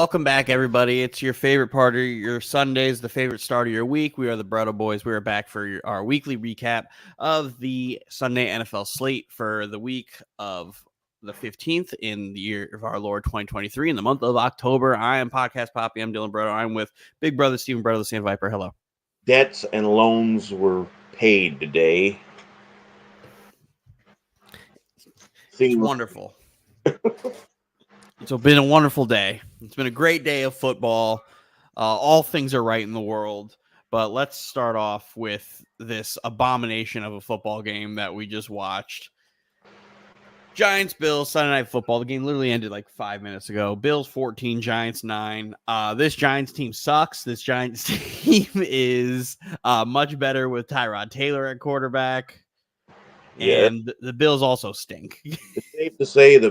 Welcome back, everybody. It's your favorite part of your Sundays, the favorite start of your week. We are the Brother Boys. We are back for our weekly recap of the Sunday NFL slate for the week of the 15th in the year of our Lord 2023 in the month of October. I am Podcast Poppy. I'm Dylan Brother. I'm with Big Brother Stephen Brother, the Sand Viper. Hello. Debts and loans were paid today. It's wonderful. It's been a wonderful day. It's been a great day of football. All things are right in the world. But let's start off with this abomination of a football game that we just watched. Giants, Bills, Sunday Night Football. The game literally ended like 5 minutes ago. Bills 14, Giants 9. This Giants team sucks. This Giants team is much better with Tyrod Taylor at quarterback. Yeah, and the Bills also stink. it's safe to say the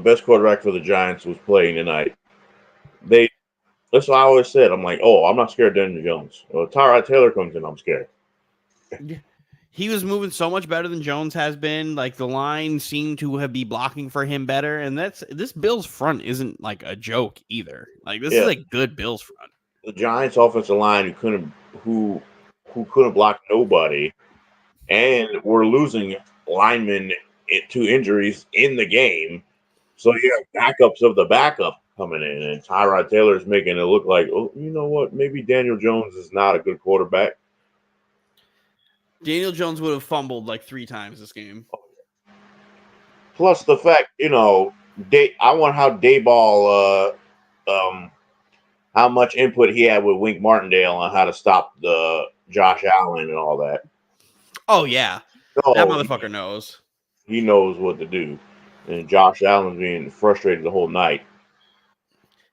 best quarterback for the Giants was playing tonight. That's what I always said. I'm like, I'm not scared of Daniel Jones. Well, Tyrod Taylor comes in, I'm scared. He was moving so much better than Jones has been. Like the line seemed to be blocking for him better, and this Bills front isn't like a joke either. Like this is a good Bills front. The Giants offensive line who couldn't block nobody, and we're losing linemen to injuries in the game. So you have backups of the backup coming in, and Tyrod Taylor's making it look like, you know what? Maybe Daniel Jones is not a good quarterback. Daniel Jones would have fumbled like 3 times this game. Plus the fact, I want how Dayball, how much input he had with Wink Martindale on how to stop the Josh Allen and all that. Oh yeah, that motherfucker knows. He knows what to do, and Josh Allen's being frustrated the whole night.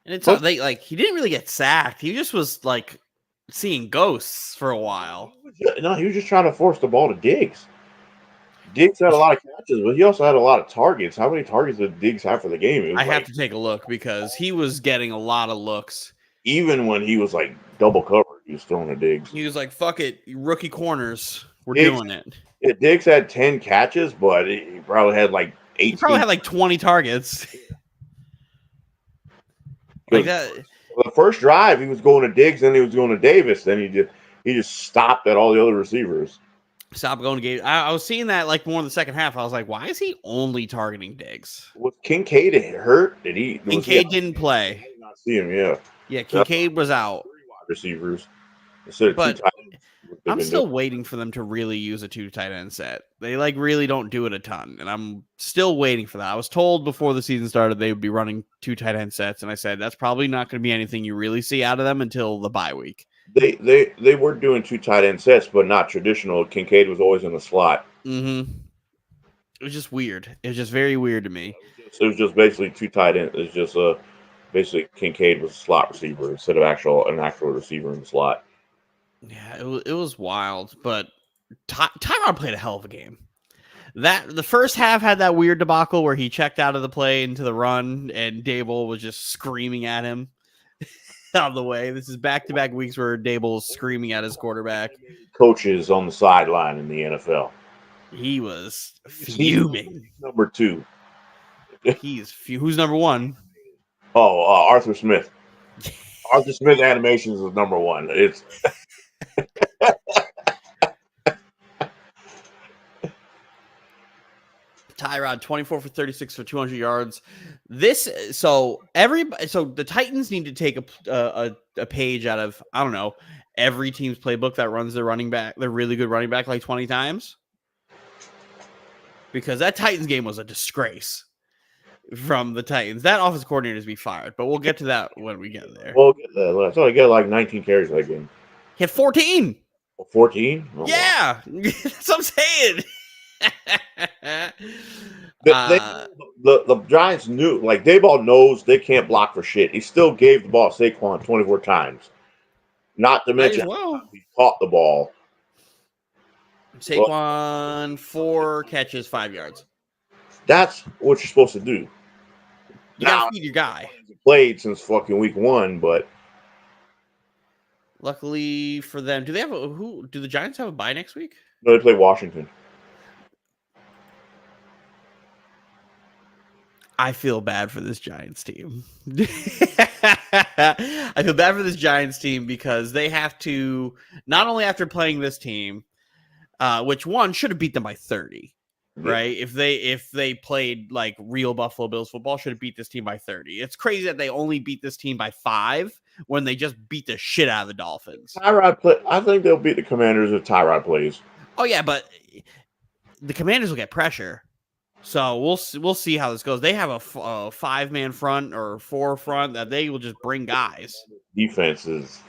And it's like he didn't really get sacked. He just was like seeing ghosts for a while. No, he was just trying to force the ball to Diggs. Diggs had a lot of catches, but he also had a lot of targets. How many targets did Diggs have for the game? I have to take a look because he was getting a lot of looks. Even when he was like double covered, he was throwing to Diggs. He was like, fuck it, rookie corners. We're doing it. Yeah, Diggs had 10 catches, but he probably had like 18. He probably had like 20 targets. Like that. The first drive, he was going to Diggs, then he was going to Davis. Then he just stopped at all the other receivers. Stop going to Gabe. I was seeing that like more in the second half. I was like, why is he only targeting Diggs? Was Kincaid hurt? Kincaid didn't play. I did not see him. Yeah. Yeah, Kincaid was out. 3 wide receivers instead of 2 tight ends. I'm still waiting for them to really use a 2 tight end set. They like really don't do it a ton, and I'm still waiting for that. I was told before the season started they would be running 2 tight end sets, and I said that's probably not going to be anything you really see out of them until the bye week. They were doing 2 tight end sets, but not traditional. Kincaid was always in the slot. Mm-hmm. It was just weird. It was just very weird to me. It was just basically 2 tight ends. It's just basically Kincaid was a slot receiver instead of an actual receiver in the slot. Yeah, it was wild, but Tyrod played a hell of a game. The first half had that weird debacle where he checked out of the play into the run, and Dable was just screaming at him out of the way. This is back-to-back weeks where Dable is screaming at his quarterback. Coaches on the sideline in the NFL. He was fuming. Number 2. Who's number 1? Arthur Smith. Arthur Smith Animations is number 1. It's Tyrod 24 for 36 for 200 yards. So the Titans need to take a page out of, I don't know, every team's playbook that runs their really good running back like 20 times. Because that Titans game was a disgrace from the Titans. That offense coordinator is to be fired, but we'll get to that when we get there. We'll get that. I thought I got like 19 carries that game. He had 14. 14? Oh, yeah. Wow. That's what I'm saying. The Giants knew, like Dayball knows they can't block for shit. He still gave the ball to Saquon 24 times. Not to mention he caught the ball. Saquon 4 catches, 5 yards. That's what you're supposed to do. You gotta feed your guy. He played since fucking week 1, but luckily for them, do the Giants have a bye next week? No, they play Washington. I feel bad for this Giants team. I feel bad for this Giants team because they have to, not only after playing this team, which one should have beat them by 30, right? If they played like real Buffalo Bills football, should have beat this team by 30. It's crazy that they only beat this team by 5 when they just beat the shit out of the Dolphins. I think they'll beat the Commanders if Tyrod plays. Oh yeah, but the Commanders will get pressure. So we'll see how this goes. They have a 5-man front or 4 front that they will just bring guys. Defenses.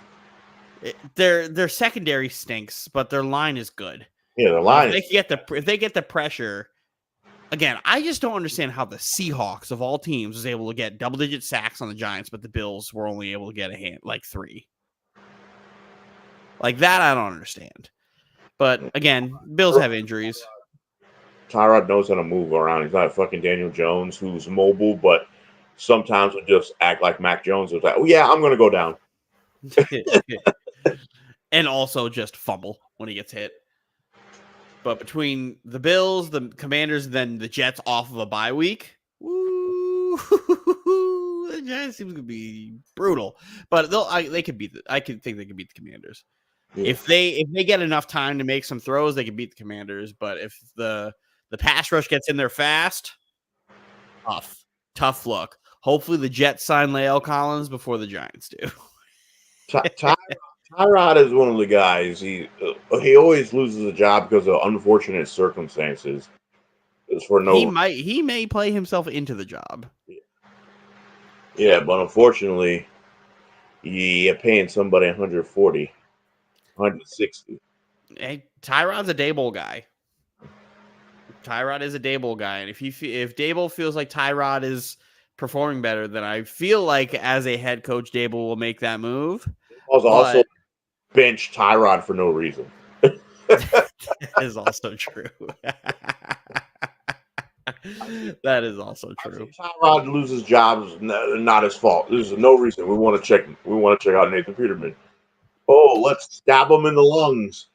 Their secondary stinks, but their line is good. Yeah, the line. If they get the pressure, again, I just don't understand how the Seahawks of all teams was able to get double-digit sacks on the Giants, but the Bills were only able to get a hand like 3. Like that, I don't understand. But again, Bills have injuries. Tyrod knows how to move around. He's not fucking Daniel Jones, who's mobile, but sometimes will just act like Mac Jones. It's like, oh yeah, I'm gonna go down, and also just fumble when he gets hit. But between the Bills, the Commanders, and then the Jets off of a bye week, woo, the Giants seems to be brutal. But they could beat. I could think they could beat the Commanders. Yeah. If they get enough time to make some throws, they can beat the Commanders. But if the pass rush gets in there fast, tough look. Hopefully the Jets sign La'el Collins before the Giants do. Tyrod is one of the guys. He always loses a job because of unfortunate circumstances. He may play himself into the job. Yeah, but unfortunately, you're paying somebody 140, 160. Hey, Tyrod's a Daboll guy. Tyrod is a Daboll guy, and if Daboll feels like Tyrod is performing better, then I feel like as a head coach, Daboll will make that move. Also bench Tyrod for no reason. That is also true. That is also true. Tyrod loses jobs, not his fault. There's no reason. We want to check out Nathan Peterman. Oh, let's stab him in the lungs.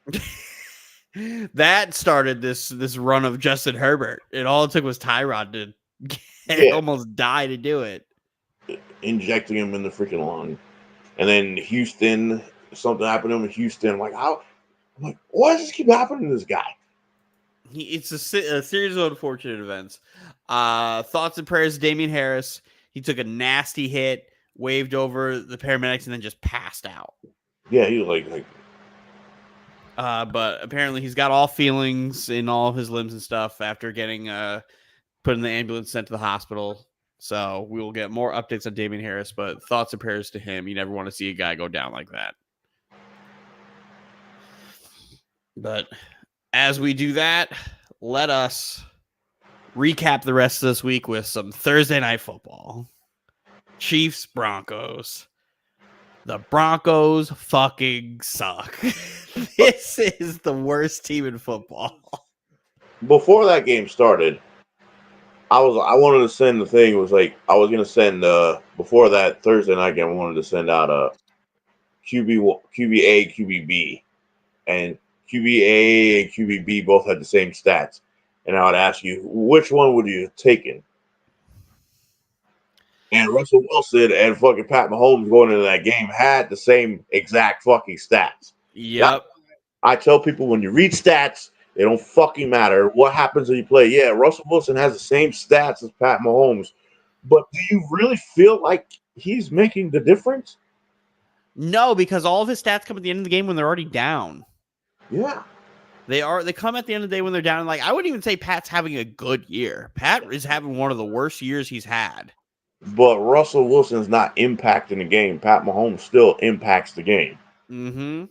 That started this run of Justin Herbert. All it took was Tyrod to almost die to do it. Injecting him in the freaking lung. And then Houston, something happened to him in Houston. I'm like, why does this keep happening to this guy? It's a series of unfortunate events. Thoughts and prayers to Damian Harris. He took a nasty hit, waved over the paramedics, and then just passed out. Yeah, he was like. But apparently he's got all feelings in all of his limbs and stuff after getting put in the ambulance, sent to the hospital. So we will get more updates on Damian Harris, but thoughts and prayers to him. You never want to see a guy go down like that. But as we do that, let us recap the rest of this week with some Thursday night football. Chiefs, Broncos. The Broncos fucking suck. This is the worst team in football. Before that game started, I wanted to send the thing. It was like I was going to send before that Thursday night game. I wanted to send out a QBA, QBB, and QBA and QBB both had the same stats. And I would ask you, which one would you have taken? And Russell Wilson and fucking Pat Mahomes going into that game had the same exact fucking stats. Yep. I tell people when you read stats, they don't fucking matter. What happens when you play? Yeah, Russell Wilson has the same stats as Pat Mahomes. But do you really feel like he's making the difference? No, because all of his stats come at the end of the game when they're already down. Yeah. They come at the end of the day when they're down. Like, I wouldn't even say Pat's having a good year. Pat is having one of the worst years he's had. But Russell Wilson's not impacting the game. Pat Mahomes still impacts the game. Mm-hmm.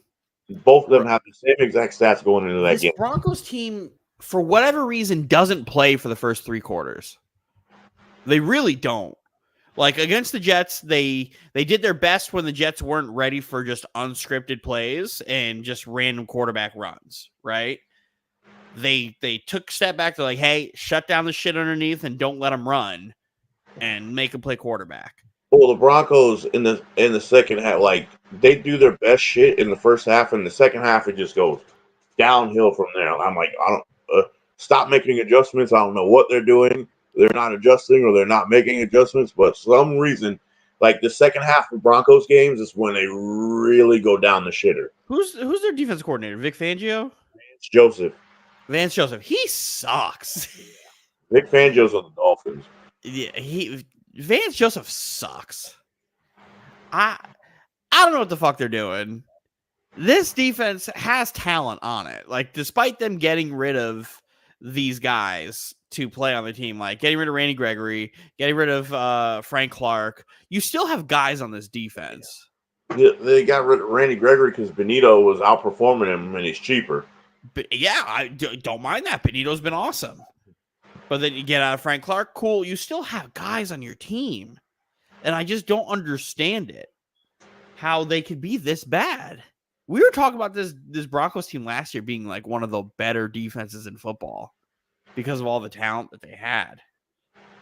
Both of them have the same exact stats going into that game. This Broncos team, for whatever reason, doesn't play for the first 3 quarters. They really don't. Like, against the Jets, they did their best when the Jets weren't ready for just unscripted plays and just random quarterback runs, right? They took a step back. They're like, hey, shut down the shit underneath and don't let them run and make them play quarterback. Well, the Broncos in the second half, like, they do their best shit in the first half, and the second half it just goes downhill from there. I'm like, I don't stop making adjustments. I don't know what they're doing. they're not adjusting or they're not making adjustments, but some reason, like the second half of Broncos games is when they really go down the shitter. Who's their defense coordinator? Vic Fangio? It's Joseph. Vance Joseph. He sucks. Vic Fangio's on the Dolphins. Yeah, Vance Joseph sucks. I don't know what the fuck they're doing. This defense has talent on it. Like, despite them getting rid of these guys to play on the team, like getting rid of Randy Gregory, getting rid of Frank Clark, you still have guys on this defense. They got rid of Randy Gregory because Benito was outperforming him and he's cheaper. But yeah, I don't mind that. Benito's been awesome. But then you get out of Frank Clark, cool. You still have guys on your team. And I just don't understand it. How they could be this bad. We were talking about this Broncos team last year being like one of the better defenses in football because of all the talent that they had.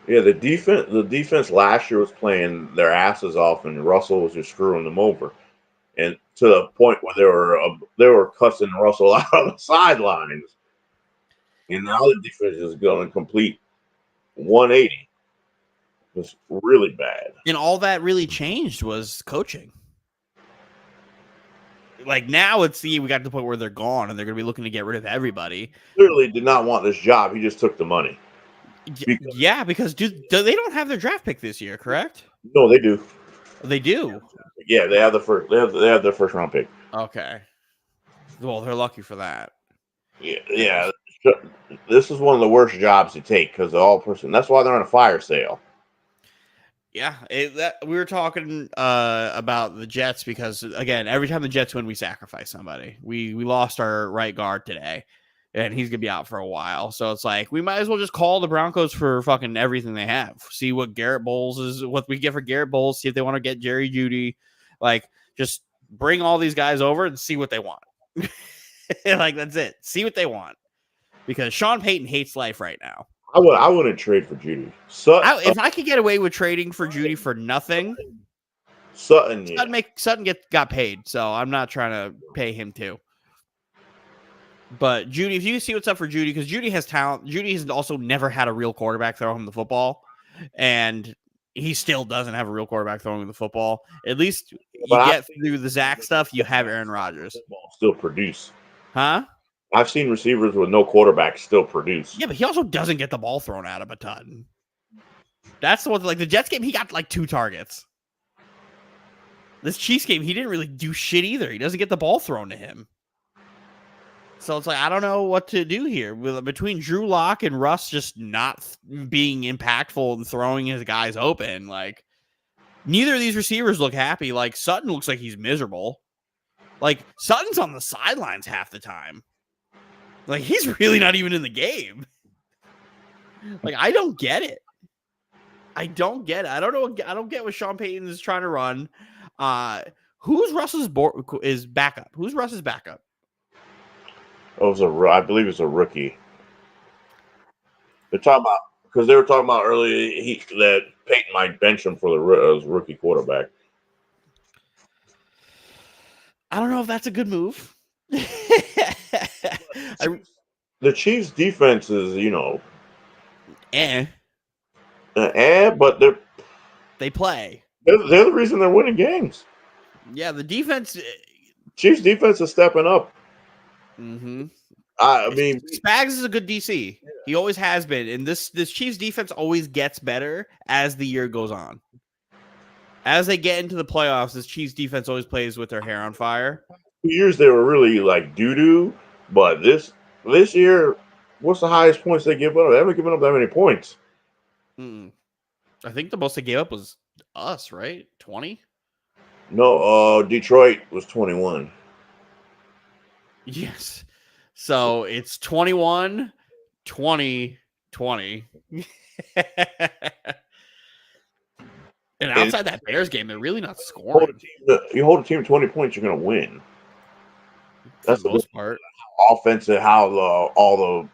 Yeah, the defense last year was playing their asses off, and Russell was just screwing them over, and to the point where they were cussing Russell out on the sidelines. And now the defense is going to complete 180. It's really bad. And all that really changed was coaching. Like now we got to the point where they're gone and they're going to be looking to get rid of everybody. Clearly did not want this job. He just took the money. Because they don't have their draft pick this year, correct? No, they do. They do. Yeah, they have the first. They have their first round pick. Okay. Well, they're lucky for that. Yeah. This is one of the worst jobs to take because that's why they're on a fire sale. Yeah, we were talking about the Jets because, again, every time the Jets win, we sacrifice somebody. We lost our right guard today, and he's going to be out for a while. So it's like we might as well just call the Broncos for fucking everything they have. See what what we get for Garrett Bowles, see if they want to get Jerry Jeudy. Like, just bring all these guys over and see what they want. Like, that's it. See what they want. Because Sean Payton hates life right now. I wouldn't trade for Jeudy. If I could get away with trading for Jeudy for nothing, Sutton got paid, so I'm not trying to pay him too. But Jeudy, if you see what's up for Jeudy, because Jeudy has talent. Jeudy has also never had a real quarterback throw him the football, and he still doesn't have a real quarterback throwing him the football. At least through the Zach stuff, you have Aaron Rodgers. Still produce. Huh? I've seen receivers with no quarterback still produce. Yeah, but he also doesn't get the ball thrown at him a ton. That's the one. Like the Jets game, he got like 2 targets. This Chiefs game, he didn't really do shit either. He doesn't get the ball thrown to him. So it's like, I don't know what to do here. Between Drew Lock and Russ just not being impactful and throwing his guys open, like neither of these receivers look happy. Like Sutton looks like he's miserable. Like Sutton's on the sidelines half the time. Like, he's really not even in the game. Like, I don't get it. I don't get it. I don't get what Sean Payton is trying to run. Who's Russ's backup? Who's Russ's backup? I believe it's a rookie. They're talking about because they were talking about earlier that Payton might bench him for the rookie quarterback. I don't know if that's a good move. The Chiefs' defense is, but they play. They're the reason they're winning games. Yeah, the defense. Chiefs' defense is stepping up. Mm-hmm. I mean, Spags is a good DC. Yeah. He always has been, and this Chiefs' defense always gets better as the year goes on. As they get into the playoffs, this Chiefs' defense always plays with their hair on fire. 2 years they were really like doo-doo, but this year, what's the highest points they give up? They haven't given up that many points. I think the most they gave up was us, right? 20? No, Detroit was 21. Yes. So it's 21, 20, 20. And outside that Bears game, they're really not scoring. You hold a team to 20 points, you're going to win. That's the most part. Offensive, how all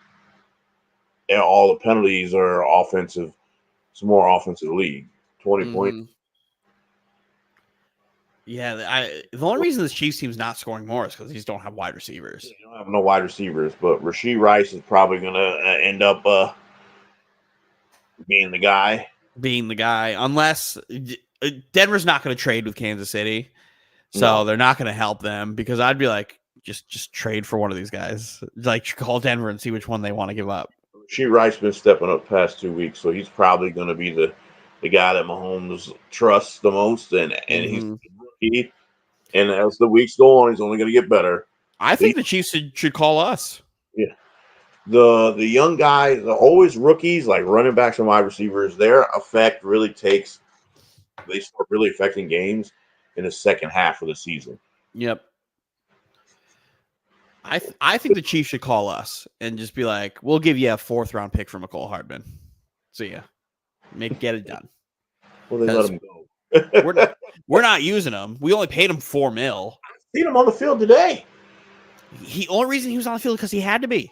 the penalties are offensive. It's a more offensive league. 20 points. Yeah, the only reason this Chiefs team's not scoring more is because they just don't have wide receivers. They don't have no wide receivers, but Rashee Rice is probably going to end up being the guy. Unless Denver's not going to trade with Kansas City. So No. they're not going to help them, because I'd be like, just trade for one of these guys. Like, call Denver and see which one they want to give up. She Rice been stepping up past 2 weeks, so he's probably going to be the guy that Mahomes trusts the most, and he's a rookie. And as the weeks go on, he's only going to get better. I think the Chiefs should call us. Yeah. The young guys are always rookies, like running backs and wide receivers. Their effect really they start really affecting games in the second half of the season. Yep. I think the Chiefs should call us and just be like, we'll give you a 4th-round pick for McCole Hardman. See ya. Get it done. Well, they let him go. we're not using him. We only paid him $4 million. Seen him on the field today. Only reason he was on the field because he had to be.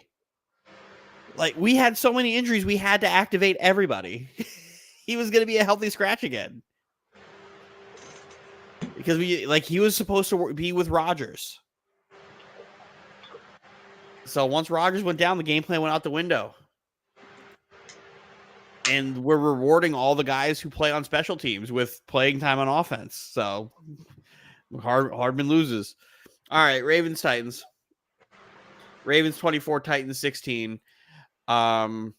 Like, we had so many injuries, we had to activate everybody. He was going to be a healthy scratch again. Because he was supposed to be with Rodgers. So once Rodgers went down, the game plan went out the window. And we're rewarding all the guys who play on special teams with playing time on offense. So Hardman loses. All right, Ravens Titans. Ravens 24, Titans 16. The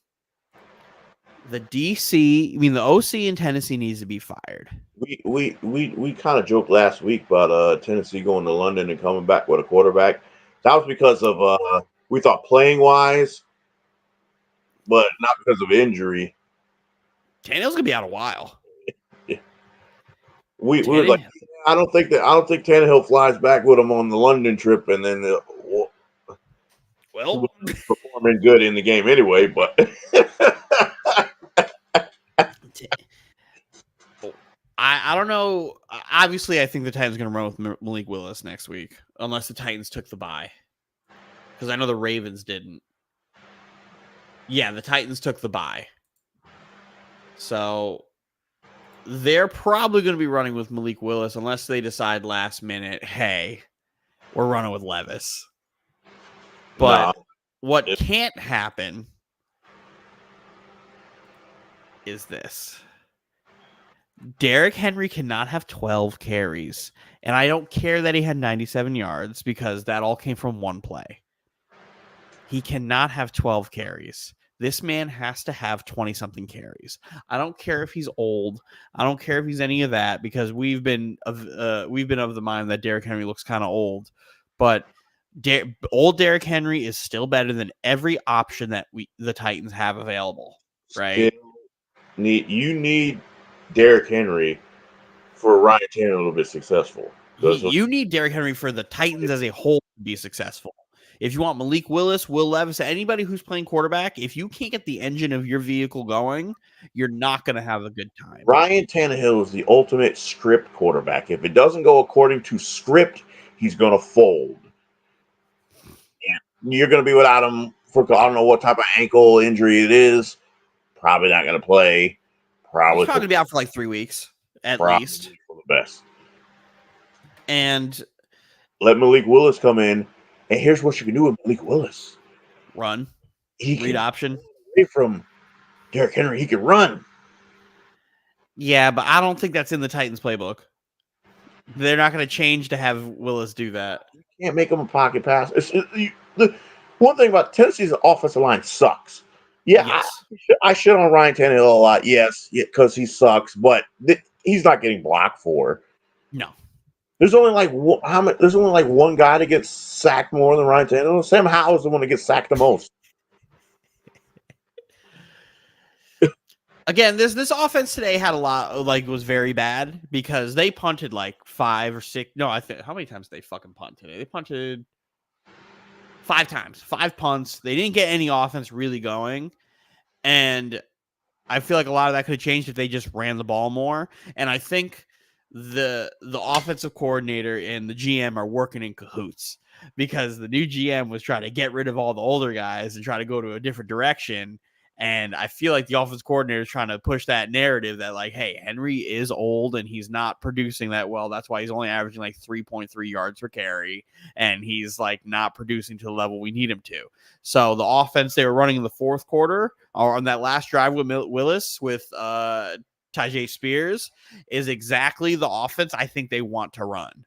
OC in Tennessee needs to be fired. We kind of joked last week about Tennessee going to London and coming back with a quarterback. That was because of we thought playing wise, but not because of injury. Tannehill's gonna be out a while. Yeah. We were like, I don't think Tannehill flies back with him on the London trip, and then performing good in the game anyway. But I don't know. Obviously, I think the Titans are going to run with Malik Willis next week, unless the Titans took the bye. Because I know the Ravens didn't. Yeah, the Titans took the bye. So they're probably going to be running with Malik Willis unless they decide last minute, hey, we're running with Levis. But what can't happen is this. Derrick Henry cannot have 12 carries. And I don't care that he had 97 yards because that all came from one play. He cannot have 12 carries. This man has to have 20-something carries. I don't care if he's old. I don't care if he's any of that, because we've been of the mind that Derrick Henry looks kind of old. But old Derrick Henry is still better than every option that the Titans have available, right? You need Derrick Henry for Ryan Tannehill to be successful. You need Derrick Henry for the Titans as a whole to be successful. If you want Malik Willis, Will Levis, anybody who's playing quarterback, if you can't get the engine of your vehicle going, you're not going to have a good time. Ryan Tannehill is the ultimate script quarterback. If it doesn't go according to script, he's going to fold. And you're going to be without him for, I don't know what type of ankle injury it is. Probably not going to play. He's probably going to be out for like 3 weeks at least. For the best. And let Malik Willis come in. And here's what you can do with Malik Willis. Run. Read option. Away from Derrick Henry, he can run. Yeah, but I don't think that's in the Titans playbook. They're not going to change to have Willis do that. You can't make him a pocket pass. The one thing about Tennessee's offensive line sucks. Yeah, yes. I shit on Ryan Tannehill a lot. Yes, because he sucks, but he's not getting blocked for. No. There's only like one guy that gets sacked more than Ryan Tannehill. Sam Howell is the one that gets sacked the most. Again, this offense today had a lot, was very bad because they punted like 5 or 6. No, how many times did they fucking punt today? They punted 5 times, 5 punts. They didn't get any offense really going. And I feel like a lot of that could have changed if they just ran the ball more. And I think the offensive coordinator and the GM are working in cahoots, because the new GM was trying to get rid of all the older guys and try to go to a different direction. And I feel like the offense coordinator is trying to push that narrative that, like, hey, Henry is old and he's not producing that well. That's why he's only averaging like 3.3 yards per carry. And he's like not producing to the level we need him to. So the offense they were running in the fourth quarter or on that last drive with Willis with Tajay Spears is exactly the offense I think they want to run,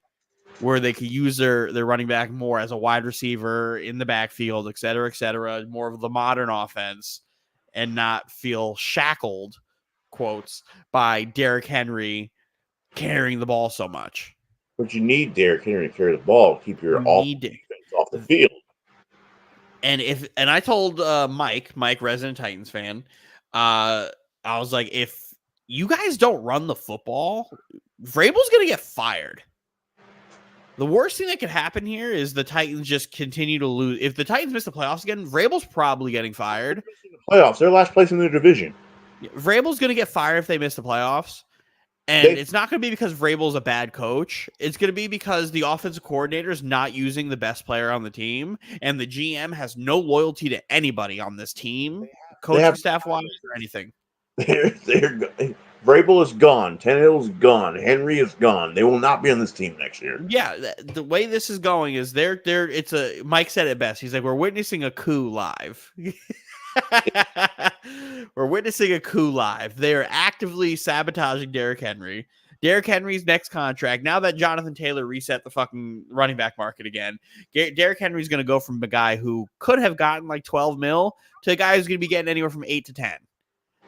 where they could use their running back more as a wide receiver in the backfield, et cetera, more of the modern offense, and not feel shackled, quotes, by Derrick Henry carrying the ball so much. But you need Derrick Henry to carry the ball, keep your defense off the field. And I told Mike, resident Titans fan, I was like, if you guys don't run the football, Vrabel's gonna get fired. The worst thing that could happen here is the Titans just continue to lose. If the Titans miss the playoffs again, Vrabel's probably getting fired. Playoffs, they're last place in their division. Vrabel's going to get fired if they miss the playoffs. And it's not going to be because Vrabel's a bad coach. It's going to be because the offensive coordinator is not using the best player on the team, and the GM has no loyalty to anybody on this team, coaching staff-wise or anything. Vrabel is gone. Tannehill is gone. Henry is gone. They will not be on this team next year. Yeah, the way this is going is Mike said it best. He's like, we're witnessing a coup live. We're witnessing a coup live. They are actively sabotaging Derrick Henry. Derrick Henry's next contract, now that Jonathan Taylor reset the fucking running back market again, Derrick Henry's going to go from a guy who could have gotten like 12 mil to a guy who's going to be getting anywhere from 8 to 10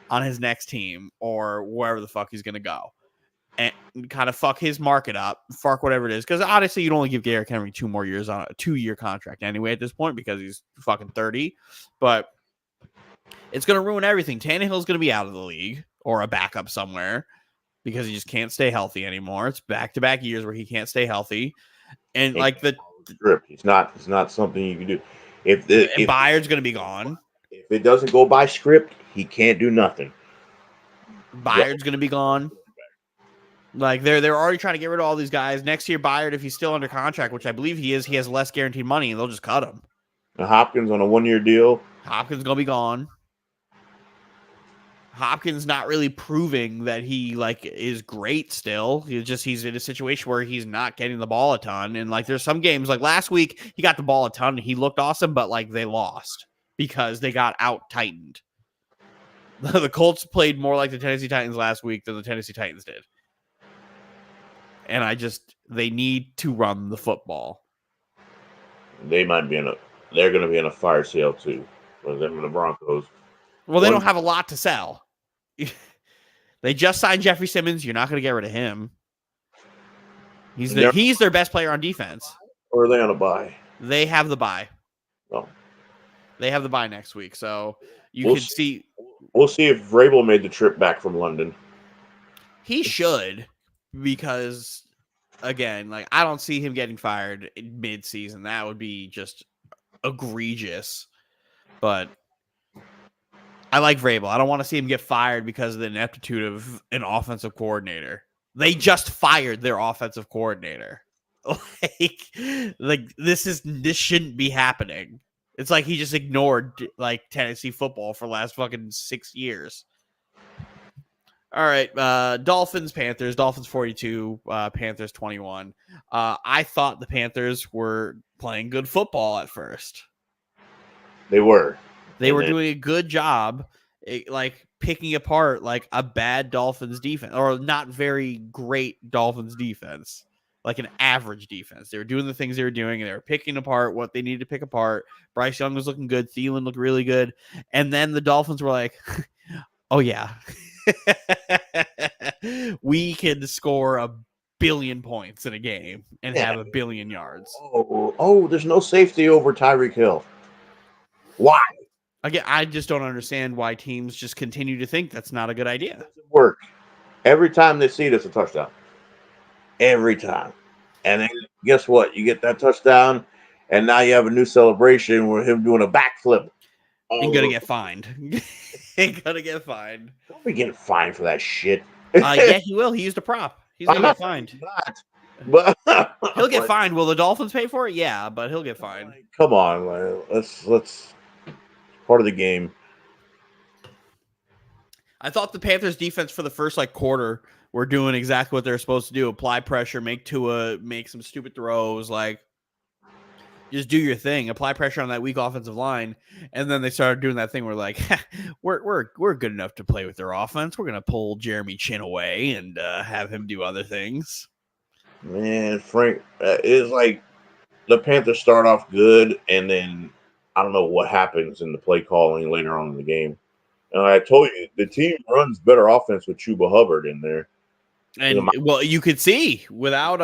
on his next team or wherever the fuck he's going to go. And kind of fuck his market up, fuck whatever it is. Because honestly, you'd only give Derrick Henry 2 more years on a 2-year contract anyway at this point because he's fucking 30. But it's going to ruin everything. Tannehill's going to be out of the league or a backup somewhere because he just can't stay healthy anymore. It's back-to-back years where he can't stay healthy. And like the script, it's not something you can do. If Byard's going to be gone. If it doesn't go by script, he can't do nothing. Byard's going to be gone. Like they're already trying to get rid of all these guys. Next year, Byard, if he's still under contract, which I believe he is, he has less guaranteed money, and they'll just cut him. And Hopkins on a 1-year deal. Hopkins gonna be gone. Hopkins not really proving that he like is great still. He's in a situation where he's not getting the ball a ton. And like there's some games like last week he got the ball a ton and he looked awesome, but like they lost because they got out tightened. The Colts played more like the Tennessee Titans last week than the Tennessee Titans did. And they need to run the football. They might be they're going to be in a fire sale too. For them and the Broncos. Well, they don't have a lot to sell. They just signed Jeffrey Simmons. You're not going to get rid of him. He's their best player on defense. Or are they on a bye? They have the bye. Oh. They have the bye next week. So we'll see. We'll see if Vrabel made the trip back from London. He should. Because, again, like I don't see him getting fired in mid-season. That would be just egregious. But I like Vrabel. I don't want to see him get fired because of the ineptitude of an offensive coordinator. They just fired their offensive coordinator. Like this shouldn't be happening. It's like he just ignored like Tennessee football for the last fucking 6 years. All right, Dolphins, Panthers. Dolphins 42, Panthers 21. I thought the Panthers were playing good football at first. They were. They were doing a good job, like picking apart like a bad Dolphins defense or not very great Dolphins defense, like an average defense. They were doing the things they were doing, and they were picking apart what they needed to pick apart. Bryce Young was looking good. Thielen looked really good. And then the Dolphins were like, oh, yeah. We can score 1 billion points in a game and have 1 billion yards. Oh, there's no safety over Tyreek Hill. Why? Again, I just don't understand why teams just continue to think that's not a good idea. It doesn't work. Every time they see it, it's a touchdown. Every time. And then guess what? You get that touchdown, and now you have a new celebration with him doing a backflip. You're going to get fined. You're going to get fined. Don't be getting fined for that shit. Yeah, he will. He used a prop. He's going to get fined. But he'll get fined. Will the Dolphins pay for it? Yeah, but he'll get fined. Come on, let's part of the game. I thought the Panthers defense for the first quarter were doing exactly what they're supposed to do: apply pressure, make Tua make some stupid throws, just do your thing, apply pressure on that weak offensive line. And then they started doing that thing where we're good enough to play with their offense. We're gonna pull Jeremy Chin away and have him do other things. Man, Frank, it's like the Panthers start off good, and then I don't know what happens in the play calling later on in the game. And I told you, the team runs better offense with Chuba Hubbard in there. And you could see without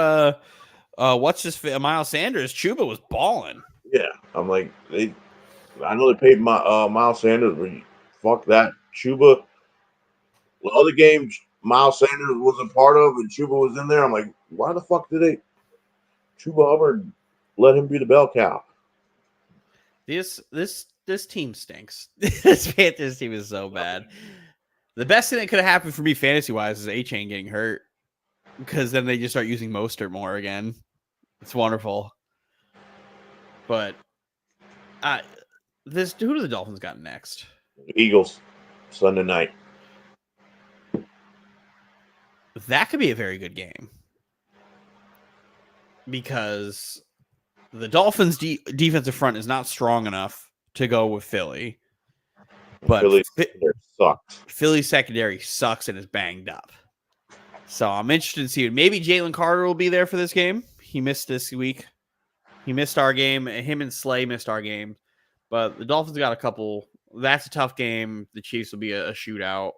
Miles Sanders, Chuba was balling. Yeah, I'm like I know they paid Miles Sanders, but fuck that. Chuba, the other games Miles Sanders wasn't part of and Chuba was in there. I'm like, why the fuck did they Chuba Hubbard let him be the bell cow? This team stinks. This Panthers team is so bad. The best thing that could have happened for me fantasy wise is A-Chain getting hurt, because then they just start using Mostert more again. It's wonderful. But who do the Dolphins got next? Eagles, Sunday night. That could be a very good game, because the Dolphins' defensive front is not strong enough to go with Philly. But Philly's secondary sucks and is banged up. So I'm interested to see. Maybe Jalen Carter will be there for this game. He missed this week. He missed our game. Him and Slay missed our game. But the Dolphins got a couple. That's a tough game. The Chiefs will be a shootout.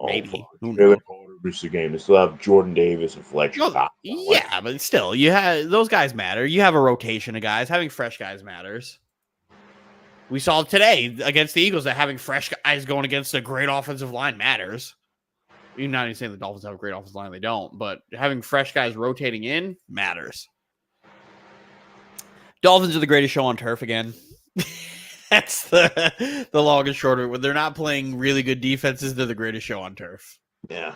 Maybe. Jalen Carter missed the game. They still have Jordan Davis and Fletcher. Yeah, but still, those guys matter. You have a rotation of guys. Having fresh guys matters. We saw today against the Eagles that having fresh guys going against a great offensive line matters. You're not even saying the Dolphins have a great offensive line. They don't. But having fresh guys rotating in matters. Dolphins are the greatest show on turf again. That's the long and short of it. When they're not playing really good defenses, they're the greatest show on turf. Yeah.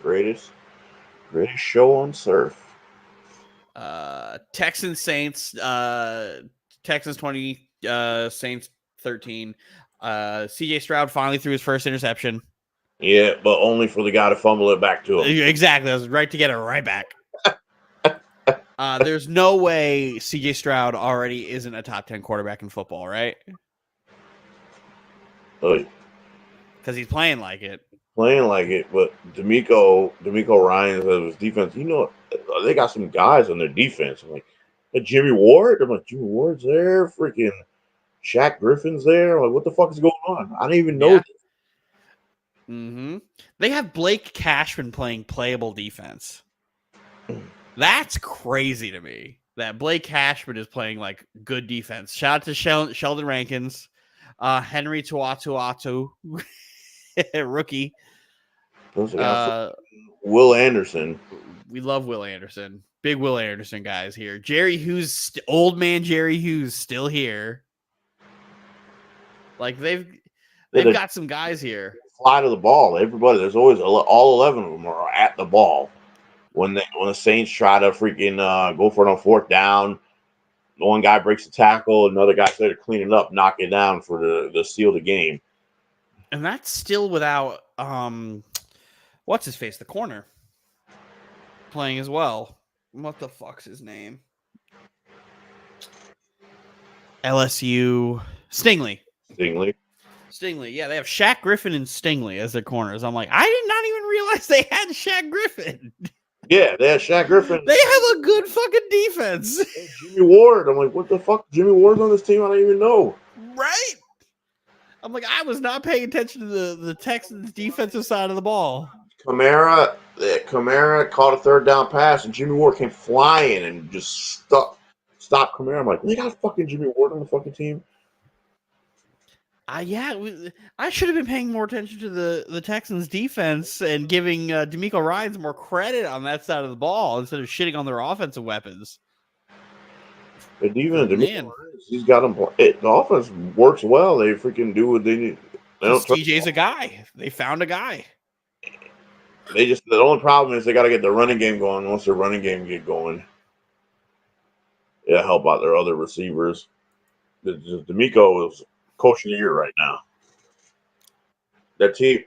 Greatest show on surf. Texans Saints. Texans 20, Saints 13. CJ Stroud finally threw his first interception. Yeah, but only for the guy to fumble it back to him. Exactly. I was right to get it right back. There's no way CJ Stroud already isn't a top 10 quarterback in football, right? Because he's playing like it. But D'Amico Ryan says his defense, they got some guys on their defense. I'm like, Jimmy Ward? I'm like, Jimmy Ward's there? Freaking Shaq Griffin's there? I'm like, what the fuck is going on? I didn't even know this. Mm-hmm. They have Blake Cashman playing playable defense. That's crazy to me. That Blake Cashman is playing good defense. Shout out to Sheldon Rankins, Henry Tuatu, rookie. Will Anderson. We love Will Anderson. Big Will Anderson guys here. Jerry Hughes, old man Jerry Hughes, still here. They've got some guys here. Fly to the ball. Everybody, there's always all 11 of them are at the ball. When the Saints try to freaking go for it on fourth down, one guy breaks the tackle, another guy's there to clean it up, knock it down for the seal the game. And that's still without what's his face, the corner, playing as well. What the fuck's his name? LSU Stingley. Yeah, they have Shaq Griffin and Stingley as their corners. I'm like, I did not even realize they had Shaq Griffin. Yeah, they had Shaq Griffin. They have a good fucking defense. Jimmy Ward. I'm like, what the fuck? Jimmy Ward's on this team? I don't even know. Right? I'm like, I was not paying attention to the Texans' defensive side of the ball. Kamara caught a third down pass, and Jimmy Ward came flying and just stopped Kamara. I'm like, they got fucking Jimmy Ward on the fucking team. I should have been paying more attention to the Texans' defense and giving D'Amico Ryans more credit on that side of the ball instead of shitting on their offensive weapons. But even D'Amico Ryans, he's got them. The offense works well. They freaking do what they need. TJ's a guy. They found a guy. The only problem is they got to get the running game going. Once their running game get going, help out their other receivers. D'Amico is coach of the year right now. That team,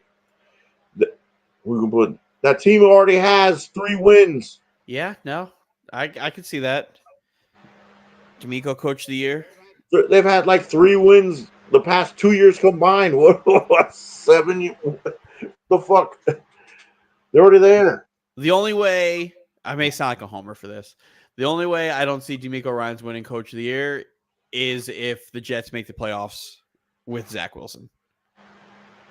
We can put that team already has 3 wins. Yeah, no, I could see that. D'Amico Coach of the Year. They've had like 3 wins the past 2 years combined. What 7? The fuck? They're already there. The only way, I may sound like a homer for this, the only way I don't see D'Amico Ryans winning Coach of the Year is if the Jets make the playoffs with Zach Wilson.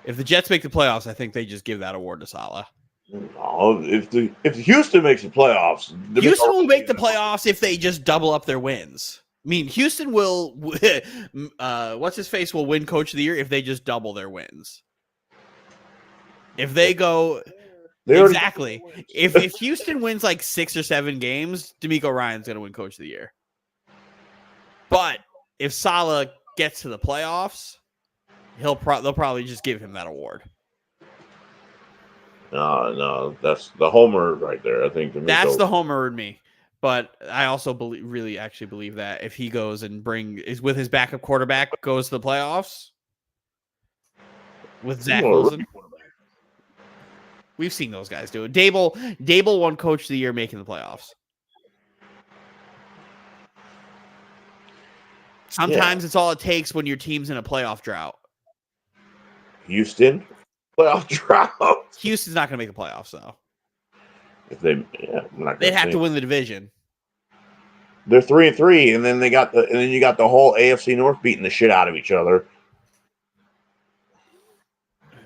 If the Jets make the playoffs, I think they just give that award to Saleh. No, if Houston makes the playoffs, Houston will make the playoffs if they just double up their wins. I mean, Houston will, what's his face will win Coach of the Year if they just double their wins. If they go, exactly. If Houston wins like 6 or 7 games, D'Amico Ryans going to win Coach of the Year. But if Saleh gets to the playoffs, they'll probably just give him that award. No, that's the homer right there. I think that's the homer in me. But I also really believe that if he goes and is with his backup quarterback, goes to the playoffs with Zach Wilson. We've seen those guys do it. Dable won Coach of the Year making the playoffs. Sometimes it's all it takes when your team's in a playoff drought. Houston playoff drought. Houston's not going to make the playoffs though. If they'd have to win the division. They're 3-3, and then you got the whole AFC North beating the shit out of each other.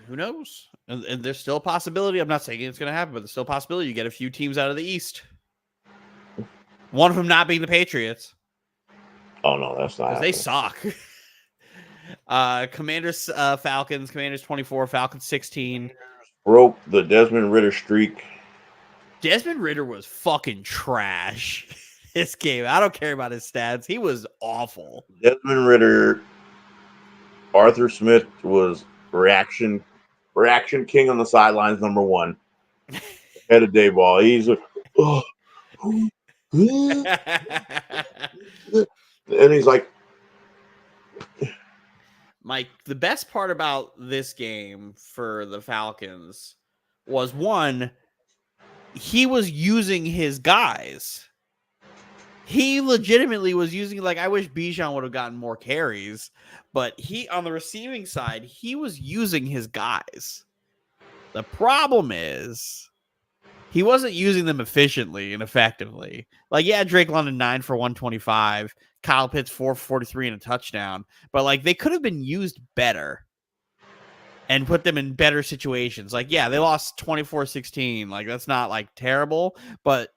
Who knows? And there's still a possibility. I'm not saying it's going to happen, but there's still a possibility you get a few teams out of the East. One of them not being the Patriots. Oh no, that's not. They suck. Commanders, Falcons. Commanders 24, Falcons 16. Broke the Desmond Ridder streak. Desmond Ridder was fucking trash this game. I don't care about his stats. He was awful. Desmond Ridder. Arthur Smith was reaction king on the sidelines, number 1. Head of day ball. He's like, oh. And he's like, Mike, the best part about this game for the Falcons was, one, he was using his guys. He legitimately was using, like, I wish Bijan would have gotten more carries, but on the receiving side, he was using his guys. The problem is he wasn't using them efficiently and effectively. Like, yeah, Drake London 9 for 125, Kyle Pitts 4 for 43 and a touchdown, but like they could have been used better and put them in better situations. Like, yeah, they lost 24-16. Like, that's not like terrible, but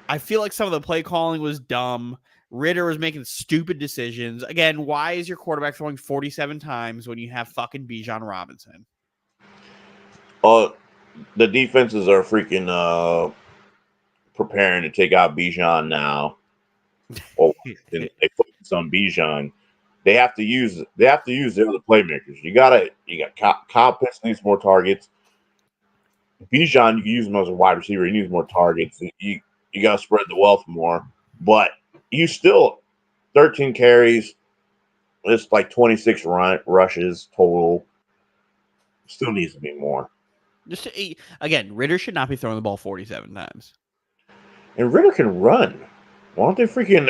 I feel like some of the play calling was dumb. Ridder was making stupid decisions. Again, why is your quarterback throwing 47 times when you have fucking Bijan Robinson? The defenses are freaking preparing to take out Bijan now. Well, they focus on Bijan. They have to use the other playmakers. You got Kyle Pitts needs more targets. Bijan, you can use him as a wide receiver. He needs more targets. You got to spread the wealth more. But you still 13 carries. It's like 26 rushes total. Still needs to be more. Just again, Ridder should not be throwing the ball 47 times. And Ridder can run. Why don't they freaking?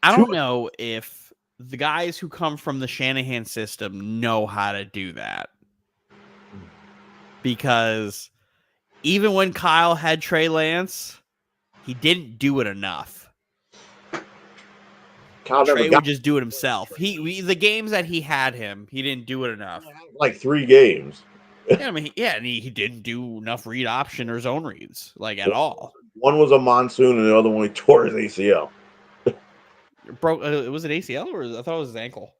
I don't know if the guys who come from the Shanahan system know how to do that. Because even when Kyle had Trey Lance, he didn't do it enough. Trey would just do it himself. The games that he had him, he didn't do it enough. Like 3 games. Yeah, I mean, and he didn't do enough read option or zone reads, like, at all. One was a monsoon, and the other one he tore his ACL. Broke. Was it ACL or I thought it was his ankle?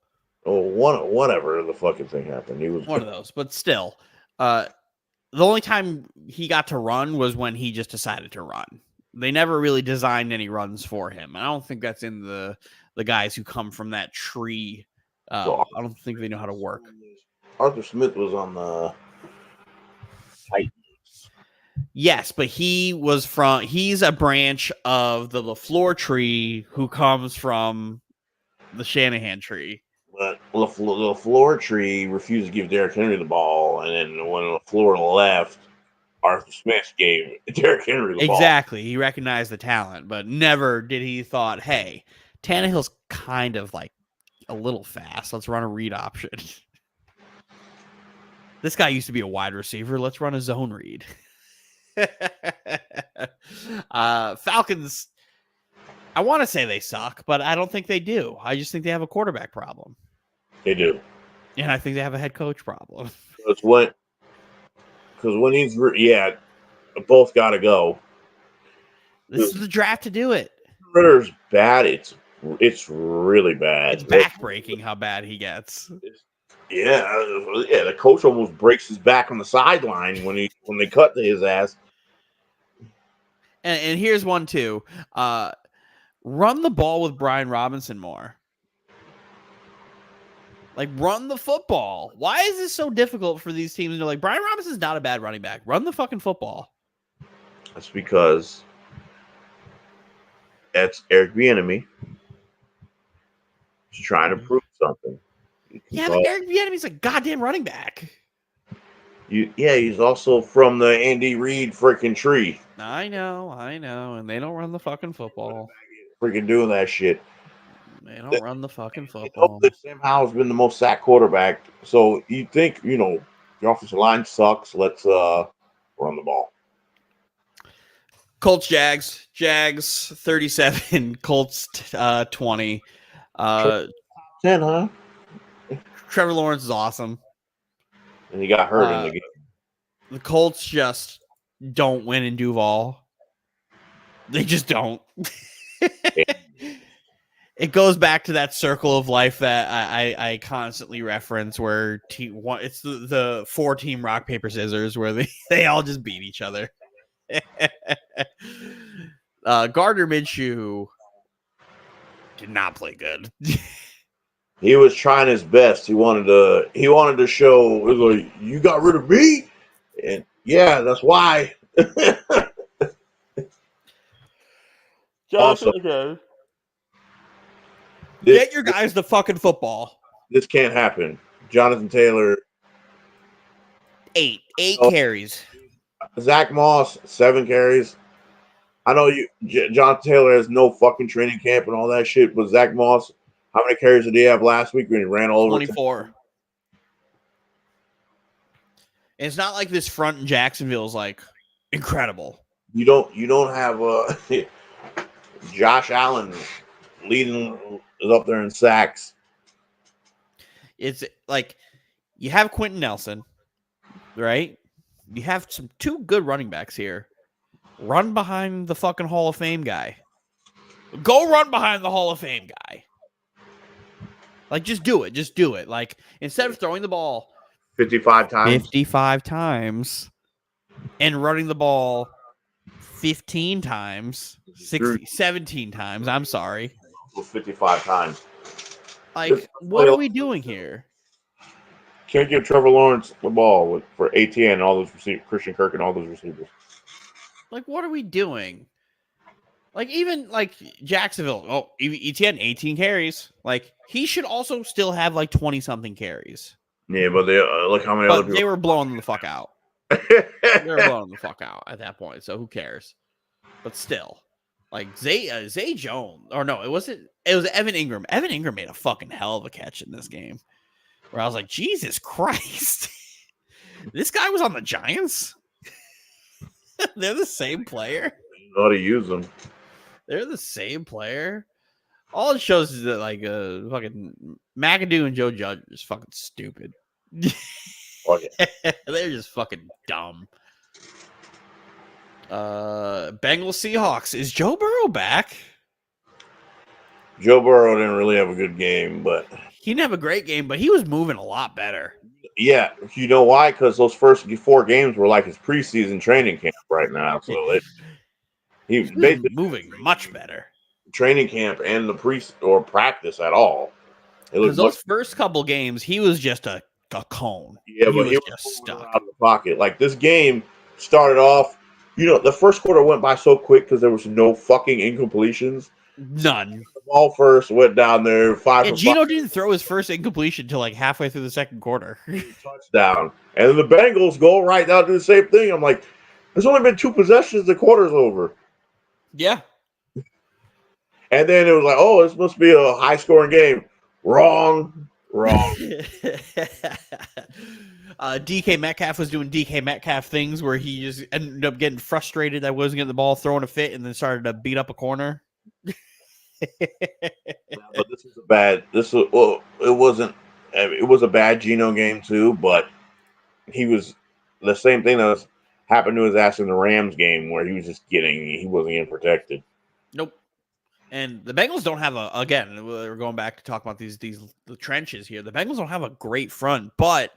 Oh, whatever the fucking thing happened. He was one of those, but still, the only time he got to run was when he just decided to run. They never really designed any runs for him. I don't think that's in the guys who come from that tree. I don't think they know how to work. Arthur Smith was on the Titans. Yes, but he's a branch of the LaFleur tree who comes from the Shanahan tree. LaFleur tree refused to give Derrick Henry the ball, and then when LaFleur left, Arthur Smith gave Derrick Henry the ball. Exactly. He recognized the talent, but never did he thought, hey, Tannehill's kind of like a little fast. Let's run a read option. This guy used to be a wide receiver. Let's run a zone read. Falcons, I want to say they suck, but I don't think they do. I just think they have a quarterback problem. They do. And I think they have a head coach problem. Because when he's both got to go. This is the draft to do it. Ritter's bad. It's really bad. It's backbreaking how bad he gets. Yeah. The coach almost breaks his back on the sideline when they cut to his ass. And here's one too. Run the ball with Brian Robinson more. Like, run the football. Why is this so difficult for these teams? They're like, Brian Robinson's not a bad running back. Run the fucking football. That's because that's Eric Bieniemy. He's trying to prove something. Yeah, but Eric Bieniemy's a goddamn running back. He's also from the Andy Reid freaking tree. I know, and they don't run the fucking football. Freaking doing that shit. They don't run the fucking football. Sam Howell's been the most sacked quarterback, so you think the offensive line sucks. Let's run the ball. Colts, Jags 37, Colts 20. 10, huh? Trevor Lawrence is awesome. And he got hurt in the game. The Colts just don't win in Duval. They just don't. It goes back to that circle of life that I constantly reference, where it's the 4-team rock, paper, scissors, where they all just beat each other. Gardner Minshew did not play good. He was trying his best. He wanted to show, it was like, you got rid of me? And yeah, that's why. Also, get your guys the fucking football. This can't happen. Jonathan Taylor. 8 carries. Zach Moss, 7 carries. I know Jonathan Taylor has no fucking training camp and all that shit, but Zach Moss, how many carries did he have last week when he ran all over? 24. And it's not like this front in Jacksonville is like incredible. You don't have Josh Allen leading is up there in sacks. It's like you have Quentin Nelson, right? You have 2 good running backs here. Run behind the fucking Hall of Fame guy. Go run behind the Hall of Fame guy. Like, just do it. Just do it. Like, instead of throwing the ball 55 times and running the ball 15 times, 17 times. I'm sorry. 55 times. Like, what are we doing here? Can't give Trevor Lawrence the ball for ATN and all those receivers, Christian Kirk and all those receivers. Like, what are we doing? Like, even like Jacksonville, ETN 18 carries. Like, he should also still have like 20 something carries. Yeah, but they look how many other people. They were blowing them the fuck out. They were blowing them the fuck out at that point. So who cares? But still, like Zay Jones, or no, it was Evan Ingram. Evan Ingram made a fucking hell of a catch in this game, where I was like, Jesus Christ, this guy was on the Giants. They're the same player. You know how to use them. They're the same player. All it shows is that like fucking McAdoo and Joe Judge are just fucking stupid. Oh, yeah. They're just fucking dumb. Bengals Seahawks. Is Joe Burrow back? Joe Burrow didn't really have a good game, but he didn't have a great game, but he was moving a lot better. Yeah, you know why? Because those first 4 games were like his preseason training camp right now. So he basically moving much better. Training camp and the practice at all. Because those first couple games, he was just a cone. Yeah, but he was just stuck out of the pocket. Like, this game started off, the first quarter went by so quick because there was no fucking incompletions. None. The ball first, went down there, five Yeah, for Gino five, didn't throw his first incompletion till like halfway through the second quarter. touchdown. And then the Bengals go right now do the same thing. I'm like, there's only been 2 possessions, the quarter's over. Yeah. And then it was like, oh, this must be a high scoring game. Wrong. DK Metcalf was doing DK Metcalf things where he just ended up getting frustrated that wasn't getting the ball, throwing a fit, and then started to beat up a corner. But this was a bad. This was well, it wasn't. It was a bad Geno game too. But he was the same thing that was happened to his ass in the Rams game where he was just he wasn't getting protected. Nope. And the Bengals don't have again, we're going back to talk about the trenches here. The Bengals don't have a great front, but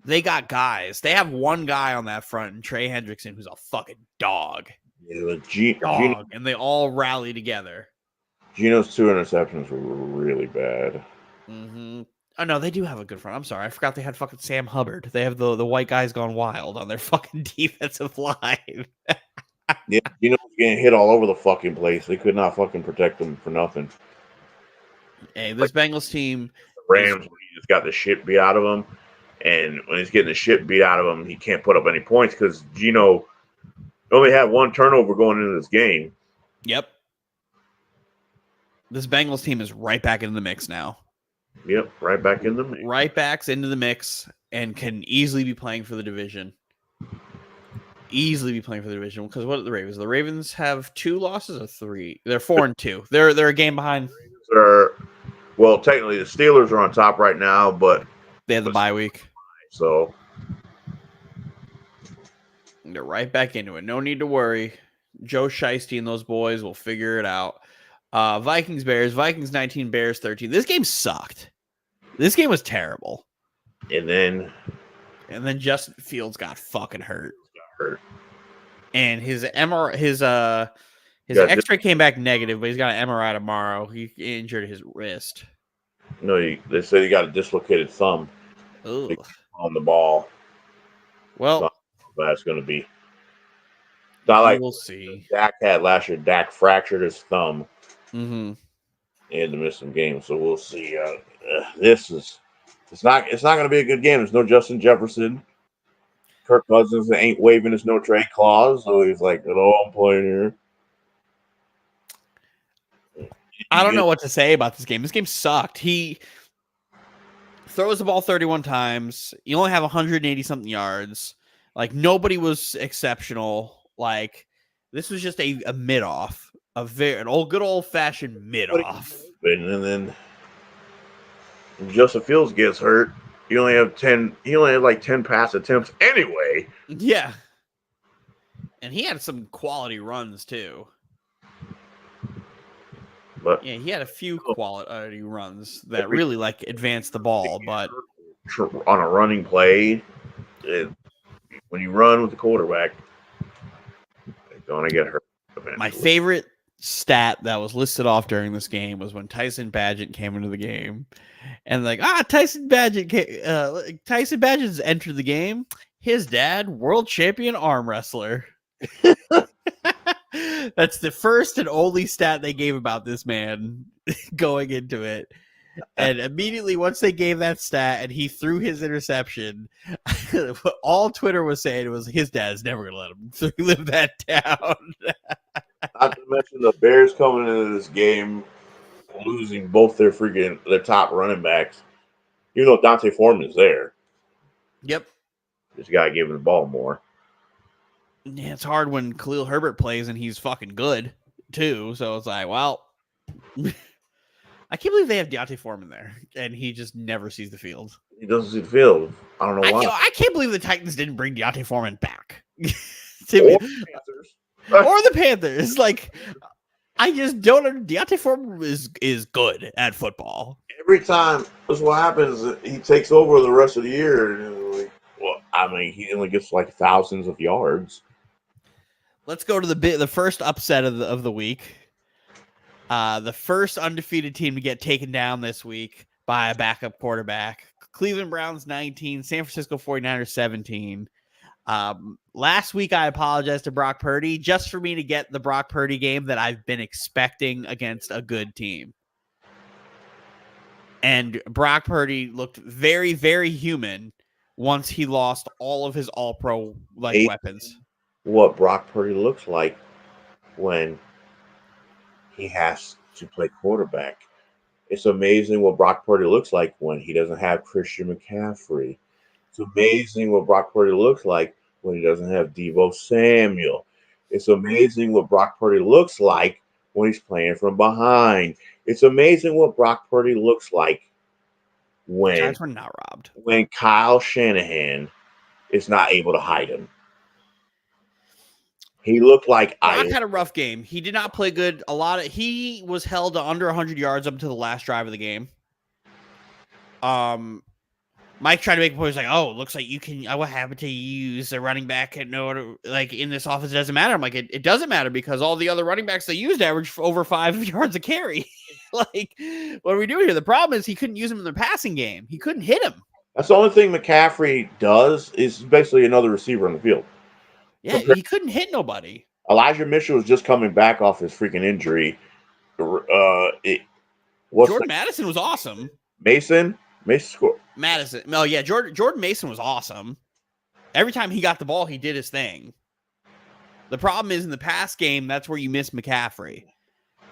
they got guys. They have one guy on that front, and Trey Hendrickson, who's a fucking dog. Yeah, Dog. And they all rally together. Geno's 2 interceptions were really bad. Mm-hmm. Oh, no, they do have a good front. I'm sorry. I forgot they had fucking Sam Hubbard. They have the white guys gone wild on their fucking defensive line. Yeah, Geno was getting hit all over the fucking place. They could not fucking protect him for nothing. Hey, this Bengals team. The Rams, he just got the shit beat out of him. And when he's getting the shit beat out of him, he can't put up any points because Geno only had 1 turnover going into this game. Yep. This Bengals team is right back in the mix now. Yep, right back in the mix. Right back's into the mix and can easily be playing for the division. Easily be playing for the division because what are the Ravens? The Ravens have 2 losses or 3. They're 4-2. They're a game behind. Well, technically the Steelers are on top right now, but they have the bye week. So they're right back into it. No need to worry. Joe Shiesty and those boys will figure it out. Vikings, Bears. Vikings 19, Bears 13. This game sucked. This game was terrible. And then Justin Fields got fucking hurt. And his X-ray came back negative, but he's got an MRI tomorrow. He injured his wrist. No, they said he got a dislocated thumb. Ugh. On the ball. Well, that's going to be. Not like we'll see. Dak had last year. Dak fractured his thumb. Mm-hmm. He had to miss some games, so we'll see. It's not going to be a good game. There's no Justin Jefferson. Kirk Cousins ain't waving his no trade clause, so he's like, "Oh, I'm playing here." I don't know what to say about this game. This game sucked. He throws the ball 31 times. You only have 180 something yards. Like nobody was exceptional. Like this was just a mid off, good old fashioned mid off. And then when Justin Fields gets hurt, he only had like 10 pass attempts anyway. Yeah, and he had some quality runs too. But yeah, he had a few quality runs that really like advanced the ball. But on a running play, when you run with the quarterback, they're gonna get hurt eventually. My favorite stat that was listed off during this game was when Tyson Bagent came into the game, and Tyson Bagent's entered the game. His dad, world champion arm wrestler. That's the first and only stat they gave about this man going into it. And immediately once they gave that stat and he threw his interception, all Twitter was saying was his dad's never going to let him live that down. Not to mention the Bears coming into this game losing both their top running backs, even though Dante Foreman is there. Yep. Just got to give him the ball more. Yeah, it's hard when Khalil Herbert plays and he's fucking good too. So it's like, well, I can't believe they have Deontay Foreman there and he just never sees the field. He doesn't see the field. I don't know why. I can't believe the Titans didn't bring Deontay Foreman back. Or the Panthers. Like, I just don't know. Deontay Foreman is good at football. Every time, that's what happens. He takes over the rest of the year. And he only gets like thousands of yards. Let's go to the first upset of the week. The first undefeated team to get taken down this week by a backup quarterback. Cleveland Browns 19, San Francisco 49ers 17. Last week, I apologized to Brock Purdy just for me to get the Brock Purdy game that I've been expecting against a good team. And Brock Purdy looked very, very human once he lost all of his all-pro weapons. What Brock Purdy looks like when he has to play quarterback. It's amazing what Brock Purdy looks like when he doesn't have Christian McCaffrey. It's amazing what Brock Purdy looks like when he doesn't have Deebo Samuel. It's amazing what Brock Purdy looks like when he's playing from behind. It's amazing what Brock Purdy looks like when we're not robbed. When Kyle Shanahan is not able to hide him. He looked like Brock had a rough game. He did not play good. He was held to under 100 yards up to the last drive of the game. Mike tried to make a point. He's like, "Oh, it looks like you can. What happened to use a running back in this offense? It doesn't matter." I'm like, it doesn't matter because all the other running backs they used averaged over 5 yards a carry. Like, what are we doing here? The problem is he couldn't use him in the passing game. He couldn't hit him. That's the only thing McCaffrey does is basically another receiver on the field. Yeah, he couldn't hit nobody. Elijah Mitchell was just coming back off his freaking injury. Jordan Madison was awesome. Mason scored. Madison. No, yeah, Jordan Mason was awesome. Every time he got the ball, he did his thing. The problem is in the pass game, that's where you miss McCaffrey.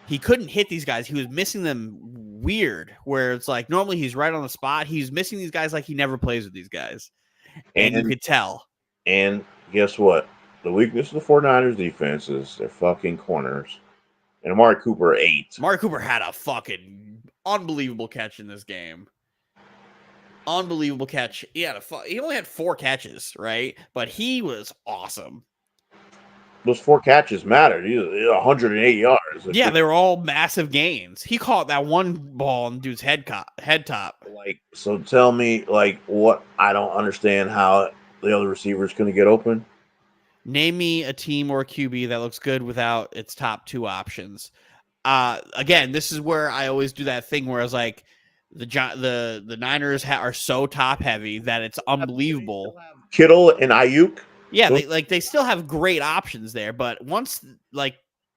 He couldn't hit these guys. He was missing them weird, where it's like normally he's right on the spot. He's missing these guys like he never plays with these guys. And you could tell. And guess what? The weakness of the 49ers defense is their fucking corners. And Amari Cooper 8. Amari Cooper had a fucking unbelievable catch in this game. Unbelievable catch. He only had 4 catches, right? But he was awesome. Those 4 catches mattered. He was 108 yards. Yeah, they were all massive gains. He caught that one ball on dude's head top. So tell me, what? I don't understand how the other receiver's going to get open. Name me a team or a QB that looks good without its top 2 options. Again, this is where I always do that thing where I was like, the Niners are so top heavy that it's unbelievable. Kittle and Ayuk. Yeah, they still have great options there, but once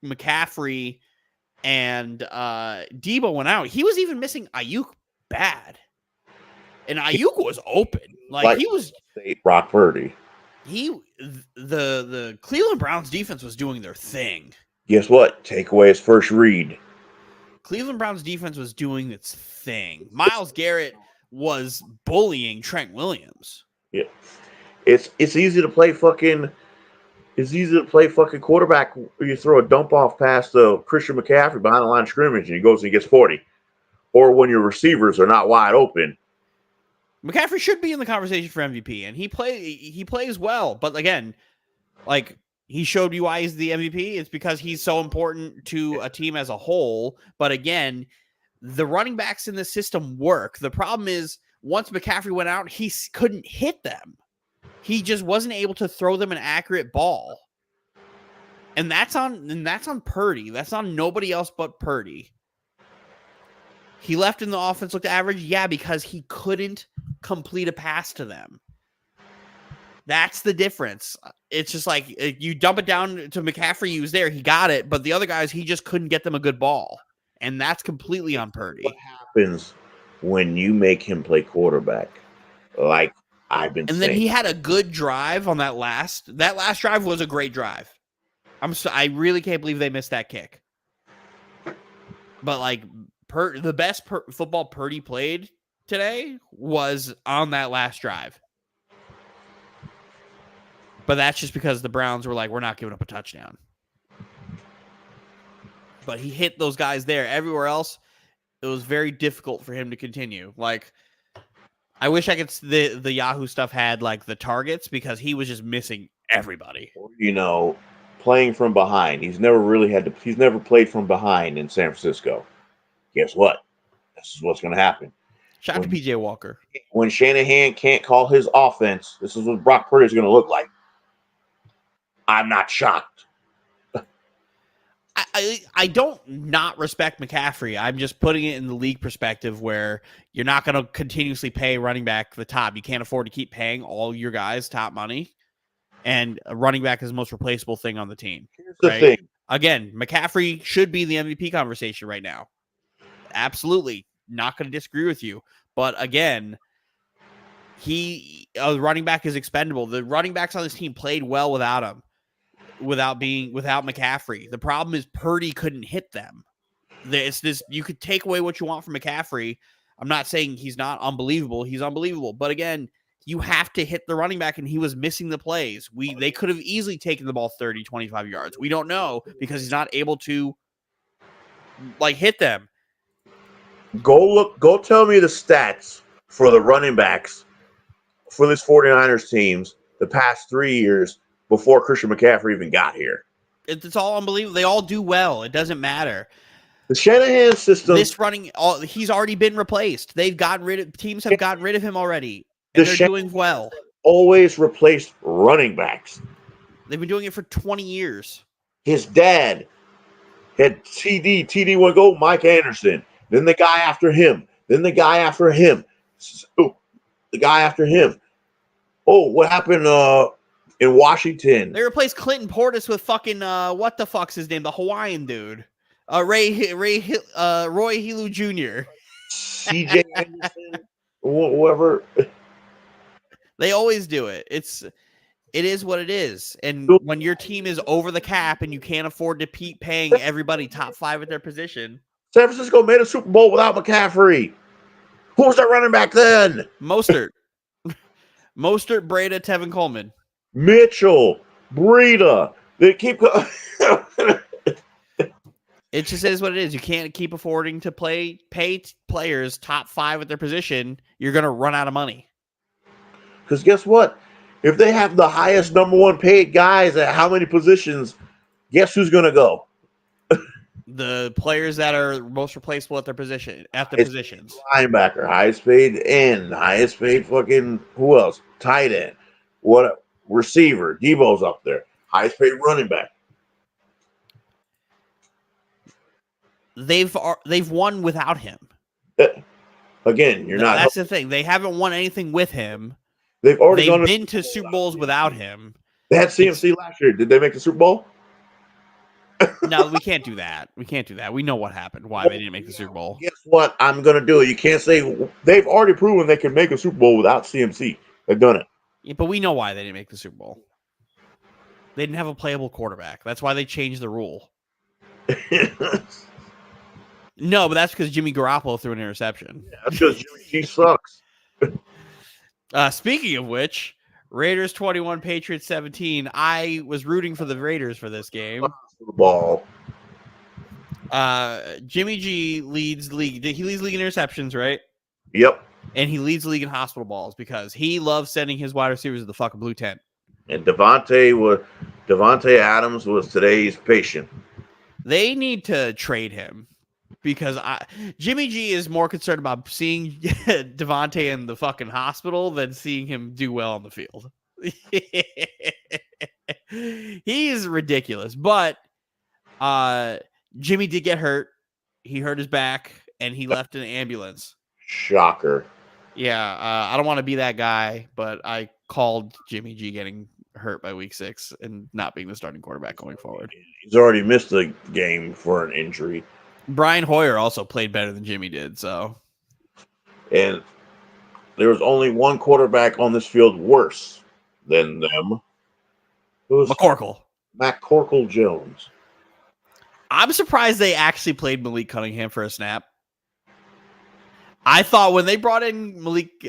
McCaffrey and Deebo went out, he was even missing Ayuk bad, and Ayuk was open. He was Brock Purdy. The Cleveland Browns defense was doing their thing. Guess what? Take away his first read. Cleveland Browns defense was doing its thing. Myles Garrett was bullying Trent Williams. Yeah. It's easy to play fucking quarterback where you throw a dump off pass to Christian McCaffrey behind the line of scrimmage and he goes and he gets 40. Or when your receivers are not wide open. McCaffrey should be in the conversation for MVP, and he plays well. But again, he showed you why he's the MVP. It's because he's so important to a team as a whole. But again, the running backs in the system work. The problem is once McCaffrey went out, he couldn't hit them. He just wasn't able to throw them an accurate ball. And that's on Purdy. That's on nobody else but Purdy. He left in the offense looked average, yeah, because he couldn't complete a pass to them. That's the difference. It's just like you dump it down to McCaffrey, he was there, he got it, but the other guys, he just couldn't get them a good ball. And that's completely on Purdy. What happens when you make him play quarterback? Like I've been saying. And then he had a good drive on that last drive was a great drive. I really can't believe they missed that kick. But the best football Purdy played today was on that last drive. But that's just because the Browns were like, we're not giving up a touchdown. But he hit those guys there. Everywhere else, it was very difficult for him to continue. I wish I could. The Yahoo stuff had the targets because he was just missing everybody. Playing from behind. He's never played from behind in San Francisco. Guess what? This is what's going to happen. Shout out to PJ Walker. When Shanahan can't call his offense, this is what Brock Purdy is going to look like. I'm not shocked. I don't not respect McCaffrey. I'm just putting it in the league perspective where you're not going to continuously pay running back the top. You can't afford to keep paying all your guys top money. and a running back is the most replaceable thing on the team. Here's the thing. Again, McCaffrey should be in the MVP conversation right now. Absolutely. Not going to disagree with you. But again, running back is expendable. The running backs on this team played well without him, without McCaffrey. The problem is Purdy couldn't hit them. You could take away what you want from McCaffrey. I'm not saying he's not unbelievable. He's unbelievable. But again, you have to hit the running back, and he was missing the plays. They could have easily taken the ball 30, 25 yards. We don't know because he's not able to hit them. Go tell me the stats for the running backs for this 49ers teams the past 3 years before Christian McCaffrey even got here. It's all unbelievable. They all do well. It doesn't matter. The Shanahan system. He's already been replaced. Teams have gotten rid of him already. And they're doing well. Always replaced running backs. They've been doing it for 20 years. His dad had TD would go Mike Anderson. Then the guy after him. Then the guy after him. The guy after him. Oh, what happened in Washington? They replaced Clinton Portis with fucking what the fuck's his name? The Hawaiian dude. Roy Helu Jr. CJ Anderson. Whoever. They always do it. It is what it is. And when your team is over the cap and you can't afford to keep paying everybody top 5 at their position. San Francisco made a Super Bowl without McCaffrey. Who was that running back then? Mostert, Breda, Tevin Coleman. Mitchell, Breida. They keep going. It just is what it is. You can't keep affording to pay players top 5 at their position. You're going to run out of money. Because guess what? If they have the highest number 1 paid guys at how many positions, guess who's going to go? The players that are most replaceable at their position, positions. Linebacker, highest paid end, highest paid fucking, who else? Tight end. What? Receiver. Debo's up there. Highest paid running back. They've won without him. Again, That's the thing. They haven't won anything with him. They've been to Super Bowls without him. They had CMC last year. Did they make the Super Bowl? No, we can't do that. We know what happened. Why they didn't make the Super Bowl. Guess what? I'm going to do it. You can't say they've already proven they can make a Super Bowl without CMC. They've done it. Yeah, but we know why they didn't make the Super Bowl. They didn't have a playable quarterback. That's why they changed the rule. No, but that's because Jimmy Garoppolo threw an interception. Yeah, that's because Jimmy G sucks. Speaking of which, Raiders 21, Patriots 17. I was rooting for the Raiders for this game. The ball. Jimmy G leads the league. He leads the league in interceptions, right? Yep. And he leads the league in hospital balls because he loves sending his wide receivers to the fucking blue tent. And Devontae Adams was today's patient. They need to trade him because Jimmy G is more concerned about seeing Devontae in the fucking hospital than seeing him do well on the field. He's ridiculous, but Jimmy did get hurt. He hurt his back, and he left in an ambulance. Shocker. Yeah, I don't want to be that guy, but I called Jimmy G getting hurt by week 6 and not being the starting quarterback going forward. He's already missed the game for an injury. Brian Hoyer also played better than Jimmy did, so. And there was only one quarterback on this field worse than them. It was McCorkle Jones. I'm surprised they actually played Malik Cunningham for a snap. I thought when they brought in Malik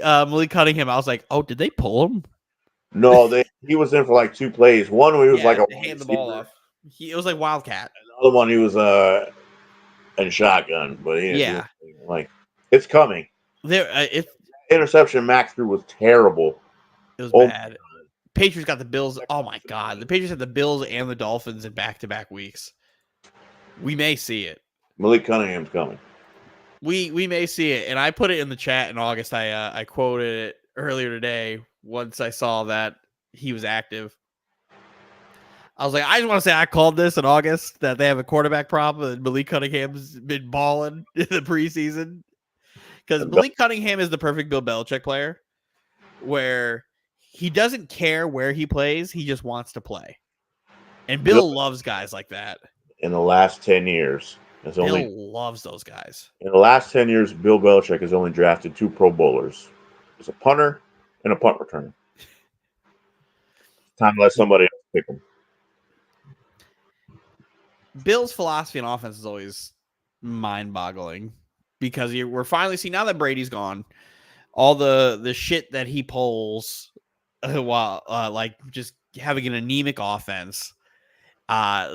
Cunningham, I was like, oh, did they pull him? No, he was in for like 2 plays. One where he was like a hand the ball off. It was like Wildcat. And the other one he was in shotgun, but like it's coming. Interception Max threw was terrible. It was bad. Patriots got the Bills. Oh my god, the Patriots had the Bills and the Dolphins in back-to-back weeks. We may see it. Malik Cunningham's coming. We may see it, and I put it in the chat in August. I quoted it earlier today once I saw that he was active. I was like, I just want to say I called this in August that they have a quarterback problem and Malik Cunningham's been balling in the preseason. Because Malik Cunningham is the perfect Bill Belichick player where he doesn't care where he plays. He just wants to play. And Bill loves guys like that. In the last 10 years, Bill loves those guys. In the last 10 years, Bill Belichick has only drafted 2 Pro Bowlers. It's a punter and a punt returner. Time to let somebody else pick them. Bill's philosophy on offense is always mind-boggling because we're finally seeing, now that Brady's gone, all the shit that he pulls while like just having an anemic offense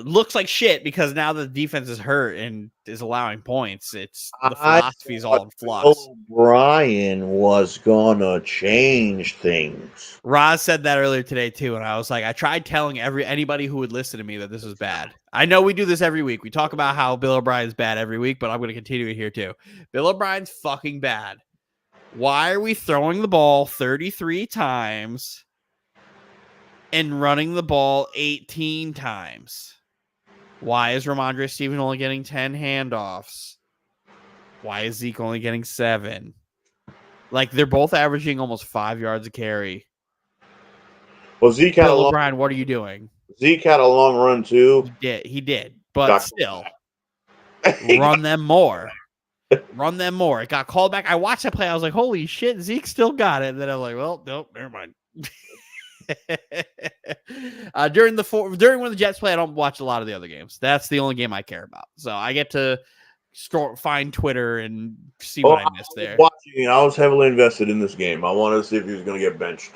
looks like shit because now the defense is hurt and is allowing points. It's the philosophy is all in flux. O'Brien was gonna change things. Roz said that earlier today too, and I was like, I tried telling anybody who would listen to me that this was bad. I know we do this every week. We talk about how Bill O'Brien's bad every week, but I'm going to continue it here too. Bill O'Brien's fucking bad. Why are we throwing the ball 33 times and running the ball 18 times? Why is Ramondre Stevenson only getting 10 handoffs? Why is Zeke only getting 7? Like, they're both averaging almost 5 yards a carry. Well, Zeke had Bill O'Brien, what are you doing? Zeke had a long run too. He did, but still, run them more. Run them more. It got called back. I watched that play. I was like, holy shit, Zeke still got it. And then I'm like, well, nope, never mind. During when the Jets play, I don't watch a lot of the other games. That's the only game I care about. So I get to find Twitter and see what I missed there. I was heavily invested in this game. I wanted to see if he was going to get benched.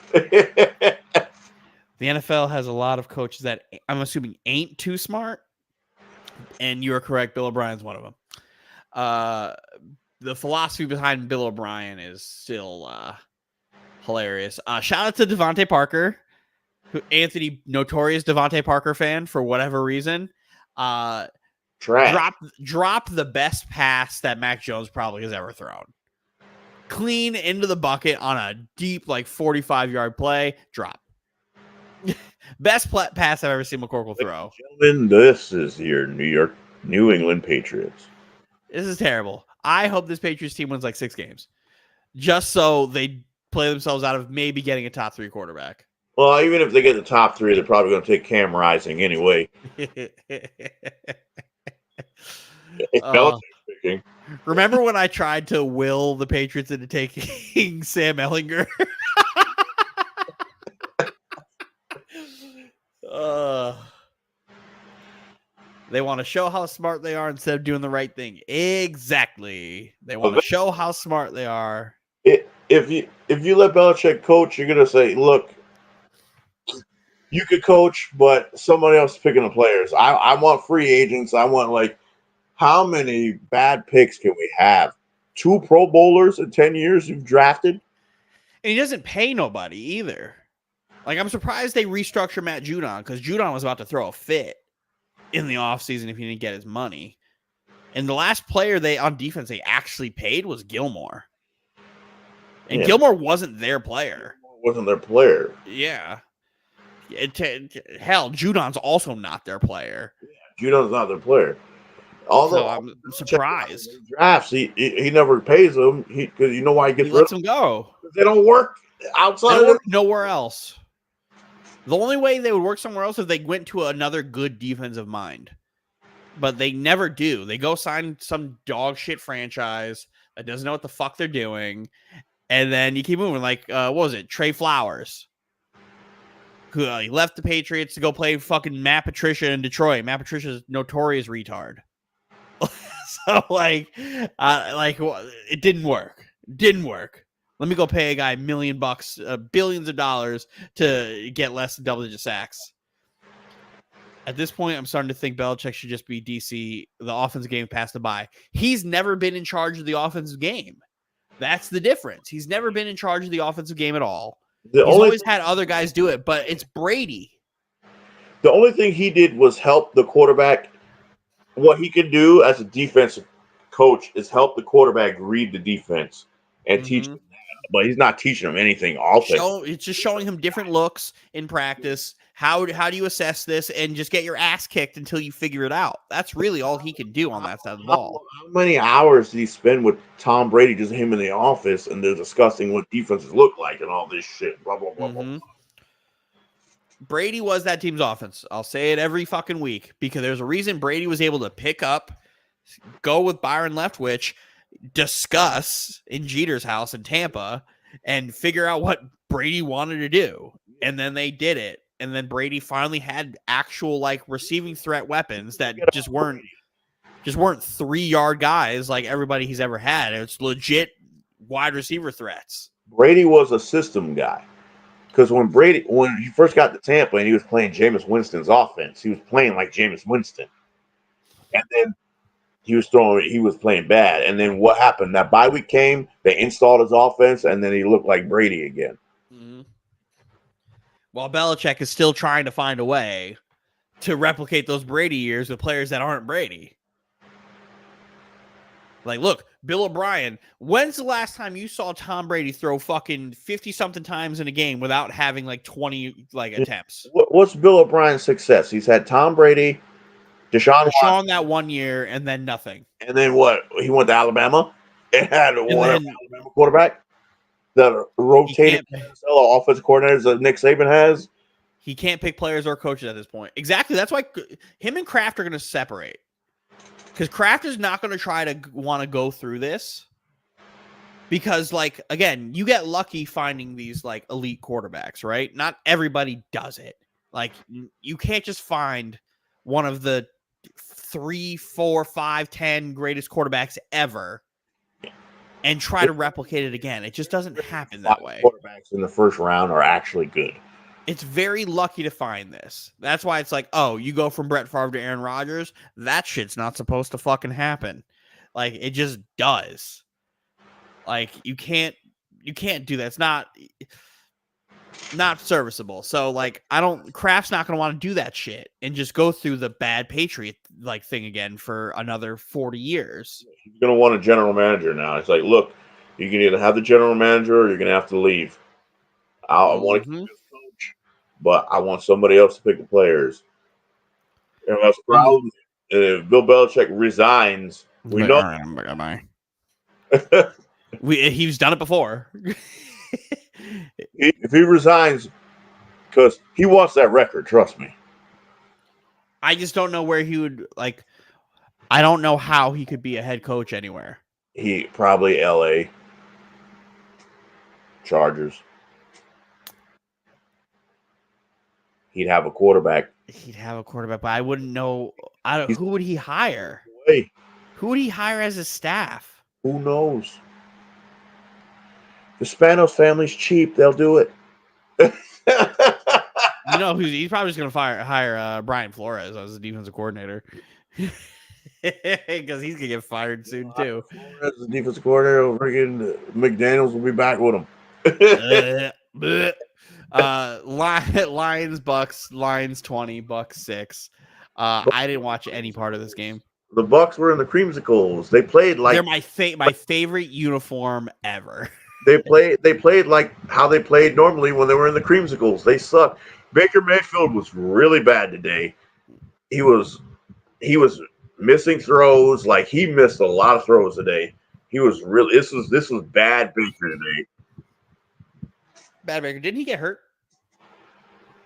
The NFL has a lot of coaches that I'm assuming ain't too smart. And you're correct. Bill O'Brien's one of them. The philosophy behind Bill O'Brien is still hilarious. Shout out to Devontae Parker, Anthony, notorious Devontae Parker fan for whatever reason. Drop the best pass that Mac Jones probably has ever thrown. Clean into the bucket on a deep, like 45-yard play. Drop. Best pass I've ever seen McCorkle throw. Gentlemen, this is your New England Patriots. This is terrible. I hope this Patriots team wins like 6 games, just so they play themselves out of maybe getting a top 3 quarterback. Well, even if they get the top 3, they're probably going to take Cam Rising anyway. Remember when I tried to will the Patriots into taking Sam Ehlinger? They want to show how smart they are instead of doing the right thing. Exactly. They want to show how smart they are. If you let Belichick coach, you're gonna say, "Look, you could coach, but somebody else is picking the players. I want free agents. I want how many bad picks can we have? 2 Pro Bowlers in 10 years you've drafted, and he doesn't pay nobody either. Like, I'm surprised they restructure Matt Judon because Judon was about to throw a fit in the offseason if he didn't get his money. And the last player on defense they actually paid was Gilmore. And Gilmore wasn't their player. Yeah. Hell, Judon's also not their plair. Yeah, Judon's not their player. Although I'm surprised. Drafts, he never pays them because you know why he lets them go. They don't work outside. They don't work nowhere else. The only way they would work somewhere else is if they went to another good defensive mind. But they never do. They go sign some dog shit franchise that doesn't know what the fuck they're doing. And then you keep moving. Like, what was it? Trey Flowers. Who he left the Patriots to go play fucking Matt Patricia in Detroit. Matt Patricia's notorious retard. So, it didn't work. Didn't work. Let me go pay a guy $1 million, billions of dollars to get less than double-digit sacks. At this point, I'm starting to think Belichick should just be DC, the offensive game passed the by. He's never been in charge of the offensive game. That's the difference. He's never been in charge of the offensive game at all. He's always had other guys do it, but it's Brady. The only thing he did was help the quarterback. What he can do as a defensive coach is help the quarterback read the defense and teach them. But he's not teaching him anything. It's just showing him different looks in practice, How do you assess this and just get your ass kicked until you figure it out? That's really all he can do on that side of the ball. How many hours did he spend with Tom Brady, just him in the office, and they're discussing what defenses look like and all this shit? Blah blah blah blah. Brady was that team's offense. I'll say it every fucking week because there's a reason Brady was able to pick up, go with Byron Leftwich, discuss in Jeter's house in Tampa, and figure out what Brady wanted to do. And then they did it. And then Brady finally had actual like receiving threat weapons that just weren't 3-yard guys like everybody he's ever had. It's legit wide receiver threats. Brady was a system guy. Because when he first got to Tampa and he was playing Jameis Winston's offense, he was playing like Jameis Winston. And then he was playing bad. And then what happened? That bye week came, they installed his offense, and then he looked like Brady again. Mm-hmm. While Belichick is still trying to find a way to replicate those Brady years with players that aren't Brady. Like, look, Bill O'Brien, when's the last time you saw Tom Brady throw fucking 50-something times in a game without having like 20 like attempts? What's Bill O'Brien's success? He's had Tom Brady, Deshaun Watson that 1 year, and then nothing. And then what? He went to Alabama and had Alabama quarterback that rotated offensive coordinators that Nick Saban has. He can't pick players or coaches at this point. Exactly. That's why him and Kraft are going to separate. Because Kraft is not going to try to want to go through this. Because, like, again, you get lucky finding these, like, elite quarterbacks, right? Not everybody does it. Like, you can't just find one of the 3, 4, 5, 10 greatest quarterbacks ever and try to replicate it again. It just doesn't happen that way. Quarterbacks in the first round are actually good. It's very lucky to find this. That's why it's like, oh, you go from Brett Favre to Aaron Rodgers. That shit's not supposed to fucking happen. Like, it just does. Like, you can't do that. It's not serviceable. So, like, Kraft's not going to want to do that shit and just go through the bad Patriot like thing again for another 40 years. He's going to want a general manager now. It's like, look, you can either have the general manager or you're going to have to leave. I want to keep this coach, but I want somebody else to pick the players. And that's the problem. If Bill Belichick resigns, we know. He's done it before. If he resigns, because he wants that record, trust me. I just don't know where he would, like, I don't know how he could be a head coach anywhere. He probably LA Chargers. He'd have a quarterback. But I wouldn't know. Who would he hire? Who would he hire as his staff? Who knows? The Spanos family's cheap. They'll do it. You know, he's probably just going to hire Brian Flores as the defensive coordinator. Because he's going to get fired soon, too. Flores, the defensive coordinator, freaking McDaniels will be back with him. Lions, Bucks, Lions 20, Bucks 6. I didn't watch any part of this game. The Bucks were in the creamsicles. They played like they're my favorite uniform ever. They played like how they played normally when they were in the creamsicles. They sucked. Baker Mayfield was really bad today. He was missing throws. Like, he missed a lot of throws today. He was really this was bad Baker today. Bad Baker. Didn't he get hurt?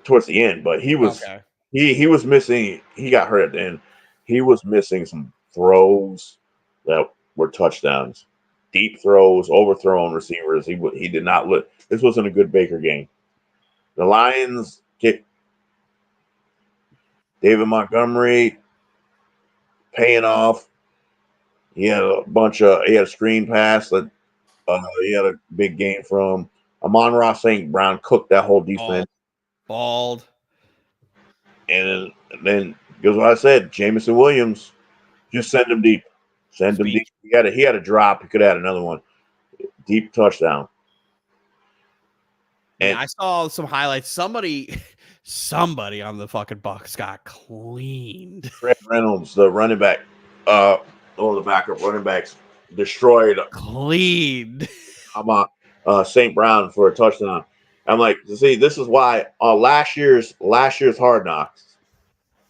Towards the end, but he was okay. He was missing. He got hurt at the end. He was missing some throws that were touchdowns. Deep throws, overthrown receivers. He did not look. This wasn't a good Baker game. The Lions kicked David Montgomery paying off. He had a screen pass that he had a big game from. Amon-Ra St. Brown cooked that whole defense. Bald. And then goes what I said, Jamison Williams, just send him deep. Send him deep. He had a drop. He could have had another one. Deep touchdown. And I saw some highlights. Somebody on the fucking Bucks got cleaned. Trent Reynolds, the running back, the backup running backs, destroyed. Cleaned. St. Brown for a touchdown. I'm like, see, this is why last year's Hard Knocks,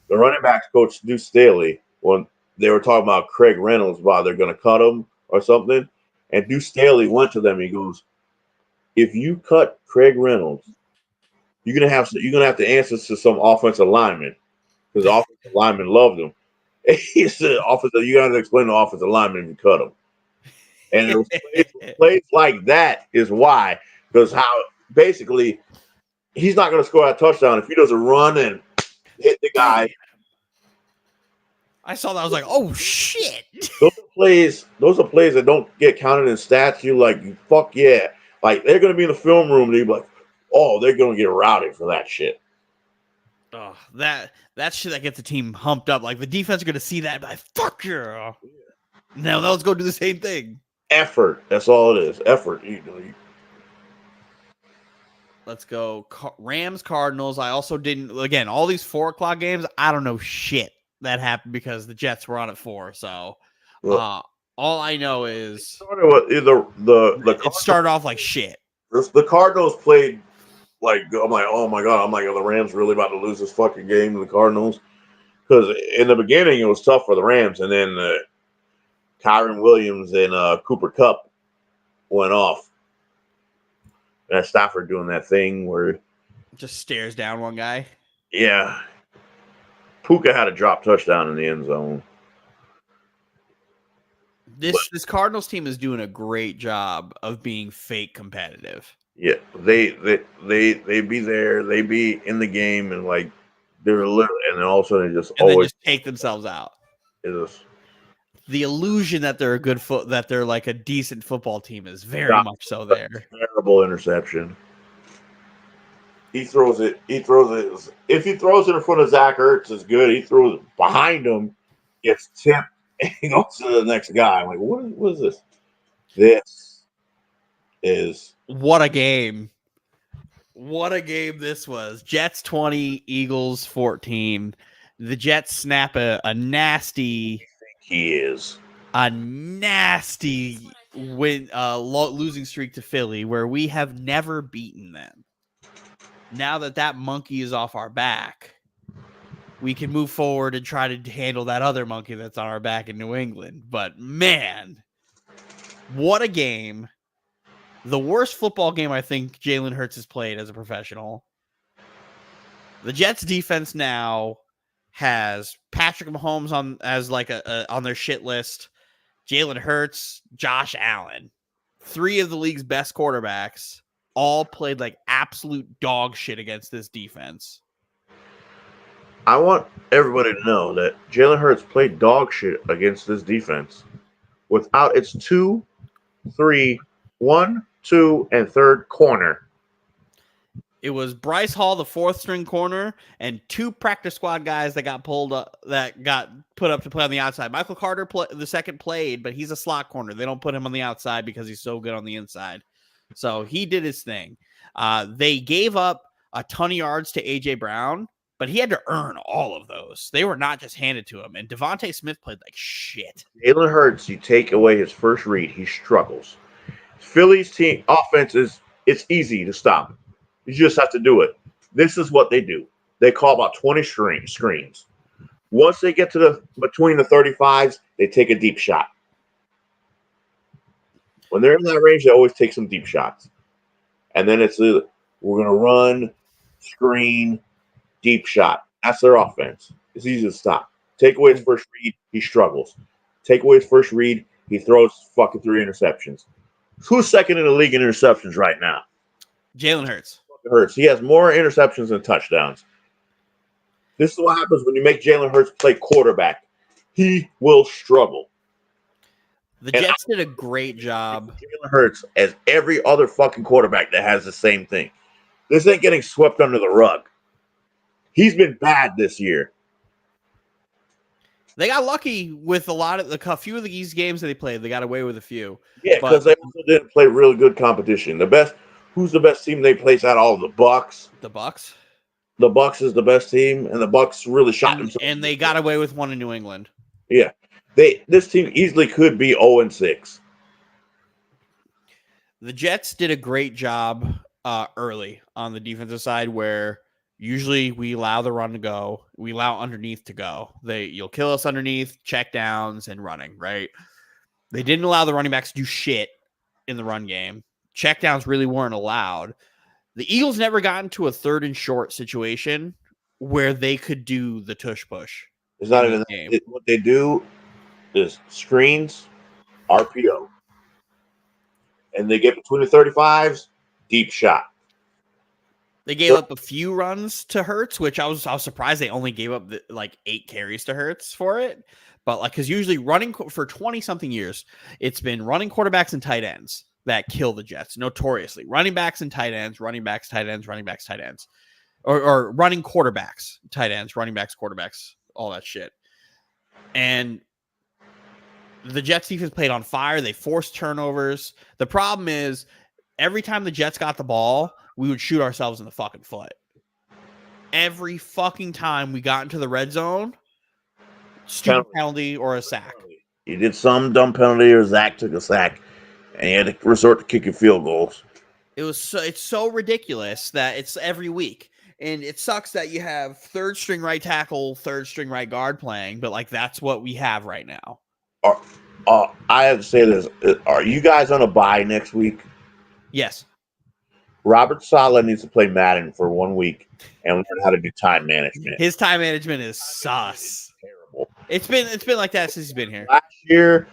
the running backs coach Deuce Staley, when they were talking about Craig Reynolds, why they're going to cut him or something, and Deuce Staley went to them. He goes, "If you cut Craig Reynolds, you're gonna have to answer to some offensive lineman because the offensive lineman loved him." He said, "Offensive, you got to explain the offensive lineman if you cut him." And it was plays like that is why, because how basically he's not going to score a touchdown if he doesn't run and hit the guy. I saw that. I was like, oh shit. Those are plays that don't get counted in stats. You like, fuck yeah. Like they're going to be in the film room and you're like, oh, they're going to get routed for that shit. Oh, that shit that gets the team humped up. Like the defense are going to see that and be like, fuck yeah. Now let's go do the same thing. Effort. That's all it is. Effort. Let's go. Rams, Cardinals. I also didn't, again, all these 4:00 games, I don't know shit that happened because the Jets were on at 4. So all I know is it started off like shit. The Cardinals played like, I'm like, oh my God. I'm like, are the Rams really about to lose this fucking game to the Cardinals? Because in the beginning, it was tough for the Rams. And then Kyron Williams and Cooper Kupp went off. And Stafford doing that thing where just stares down one guy. Yeah. Puka had a drop touchdown in the end zone. This Cardinals team is doing a great job of being fake competitive. Yeah, they be there, they be in the game, and like they're literally, and then all of a sudden they just just take themselves out. Is the illusion that they're that they're like a decent football team is very much so there. Terrible interception. He throws it. If he throws it in front of Zach Ertz, it's good. He throws it behind him, gets tipped, and he goes to the next guy. I'm like, what is this? This is what a game. What a game this was. Jets 20, Eagles 14. The Jets snap a nasty. He is a nasty losing streak to Philly, where we have never beaten them. Now that monkey is off our back, we can move forward and try to handle that other monkey that's on our back in New England. But man, what a game. The worst football game I think Jalen Hurts has played as a professional. The Jets defense now has Patrick Mahomes on as like on their shit list. Jalen Hurts, Josh Allen, 3 of the league's best quarterbacks, all played like absolute dog shit against this defense. I want everybody to know that Jalen Hurts played dog shit against this defense without its 2, 3, 1, 2, and 3rd corner. It was Bryce Hall, the 4th string corner, and 2 practice squad guys that got pulled up, that got put up to play on the outside. Michael Carter, the second, played, but he's a slot corner. They don't put him on the outside because he's so good on the inside. So he did his thing. They gave up a ton of yards to A.J. Brown, but he had to earn all of those. They were not just handed to him. And Devontae Smith played like shit. Jalen Hurts, you take away his first read, he struggles. Philly's team offense it's easy to stop. You just have to do it. This is what they do. They call about 20 screens. Once they get to between the 35s, they take a deep shot. When they're in that range, they always take some deep shots. And then we're going to run, screen, deep shot. That's their offense. It's easy to stop. Take away his first read, he struggles. Take away his first read, he throws fucking 3 interceptions. Who's second in the league in interceptions right now? Jalen Hurts. He has more interceptions than touchdowns. This is what happens when you make Jalen Hurts play quarterback. He will struggle. The Jets did a great job. Jalen Hurts as every other fucking quarterback that has the same thing. This ain't getting swept under the rug. He's been bad this year. They got lucky with a few of these games that they played. They got away with a few. Yeah, because they also didn't play really good competition. Who's the best team they placed out? All the Bucks. The Bucks. The Bucks is the best team, and the Bucks really shot themselves. And they got away with one in New England. Yeah, this team easily could be 0-6. The Jets did a great job early on the defensive side, where usually we allow the run to go, we allow underneath to go. You'll kill us underneath, check downs, and running, right? They didn't allow the running backs to do shit in the run game. Check downs really weren't allowed. The Eagles never got into a 3rd and short situation where they could do the tush push. It's not even that. What they do is screens, RPO, and they get between the 35s, deep shot. They gave up a few runs to Hurts, which I was surprised they only gave up 8 carries to Hurts for it. But because usually running for 20-something years, it's been running quarterbacks and tight ends that kill the Jets, notoriously. Running backs and tight ends, running backs, tight ends, running backs, tight ends. Or running quarterbacks, tight ends, running backs, quarterbacks, all that shit. And the Jets defense played on fire. They forced turnovers. The problem is every time the Jets got the ball, we would shoot ourselves in the fucking foot. Every fucking time we got into the red zone, stupid penalty or a sack. You did some dumb penalty or Zach took a sack, and you had to resort to kicking field goals. It's so ridiculous that it's every week. And it sucks that you have 3rd string right tackle, 3rd string right guard playing, but that's what we have right now. I have to say this. Are you guys on a bye next week? Yes. Robert Saleh needs to play Madden for 1 week and learn how to do time management. His time management is sus. Terrible. It's been like that since he's been here. Last year,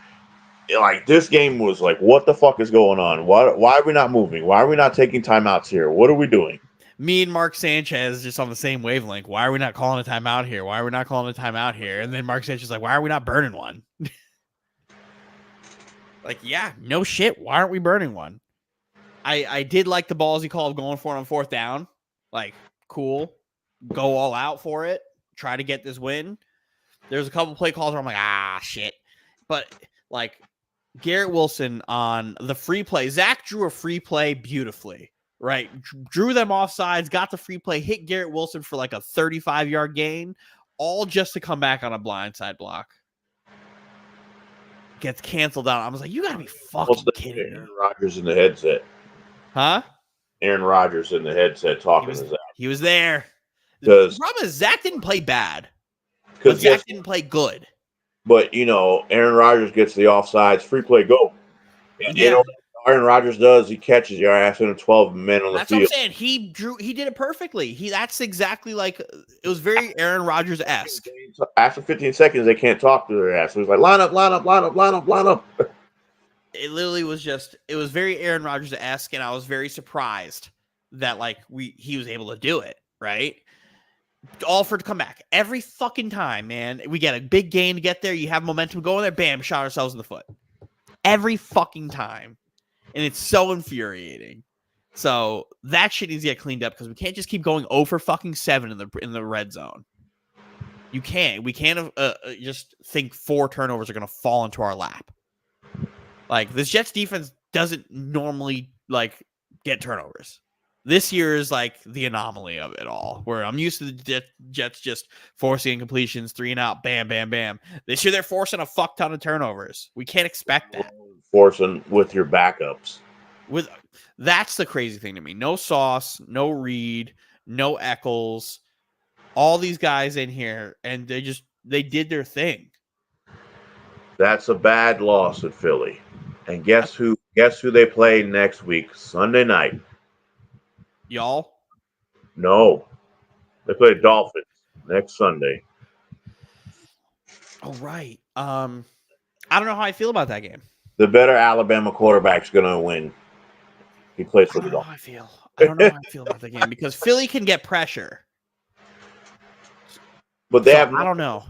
this game was what the fuck is going on? Why are we not moving? Why are we not taking timeouts here? What are we doing? Me and Mark Sanchez just on the same wavelength. Why are we not calling a timeout here? Why are we not calling a timeout here? And then Mark Sanchez is like, why are we not burning one? Yeah, no shit. Why aren't we burning one? I did like the balls he called going for it on 4th down. Cool. Go all out for it. Try to get this win. There's a couple play calls where I'm like, shit. But Garrett Wilson on the free play. Zach drew a free play beautifully, right? Drew them off sides, got the free play, hit Garrett Wilson for a 35-yard gain, all just to come back on a blindside block. Gets canceled out. I was like, you gotta be fucking kidding me. Aaron Rodgers in the headset. Huh? Aaron Rodgers in the headset talking to Zach. He was there. The problem is Zach didn't play bad. But Zach didn't play good. But, Aaron Rodgers gets the offsides, free play, go. And Aaron Rodgers does, he catches your ass in 12 men on the field. That's what I'm saying. He did it perfectly. That's exactly it was very Aaron Rodgers-esque. After 15 seconds, they can't talk to their ass. It was like, line up, line up, line up, line up, line up. It literally was it was very Aaron Rodgers-esque, and I was very surprised that he was able to do it, right? All for it to come back. Every fucking time, man. We get a big gain to get there. You have momentum going there. Bam, shot ourselves in the foot. Every fucking time. And it's so infuriating. So that shit needs to get cleaned up because we can't just keep going 0 for fucking 7 in the red zone. You can't. We can't just think 4 turnovers are going to fall into our lap. This Jets defense doesn't normally get turnovers. This year is the anomaly of it all, where I'm used to the Jets just forcing incompletions, 3 and out, bam, bam, bam. This year they're forcing a fuck ton of turnovers. We can't expect that. Forcing with your backups. That's the crazy thing to me. No Sauce, no Reed, no Eccles. All these guys in here, and they did their thing. That's a bad loss at Philly. And guess who they play next week? Sunday night. Y'all? No. They play Dolphins next Sunday. Oh, right. I don't know how I feel about that game. The better Alabama quarterback's going to win. He plays for the Dolphins. I don't know how I feel about that game because Philly can get pressure. But I don't know.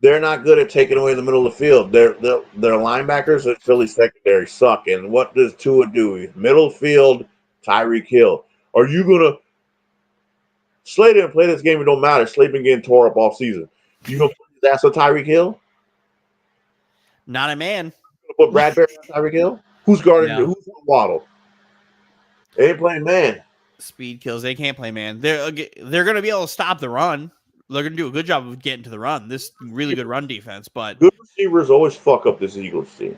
They're not good at taking away the middle of the field. Their linebackers at Philly secondary suck. And what does Tua do? Middle field, Tyreek Hill. Are you going to – Slate didn't play this game. It don't matter. Slate been getting tore up all season. You going to put his ass on Tyreek Hill? Not a man. Put Bradbury on Tyreek Hill? Who's guarding Who's on Waddle? They ain't playing man. Speed kills. They can't play man. They're going to be able to stop the run. They're going to do a good job of getting to the run. This really good run defense, but good receivers always fuck up this Eagles team.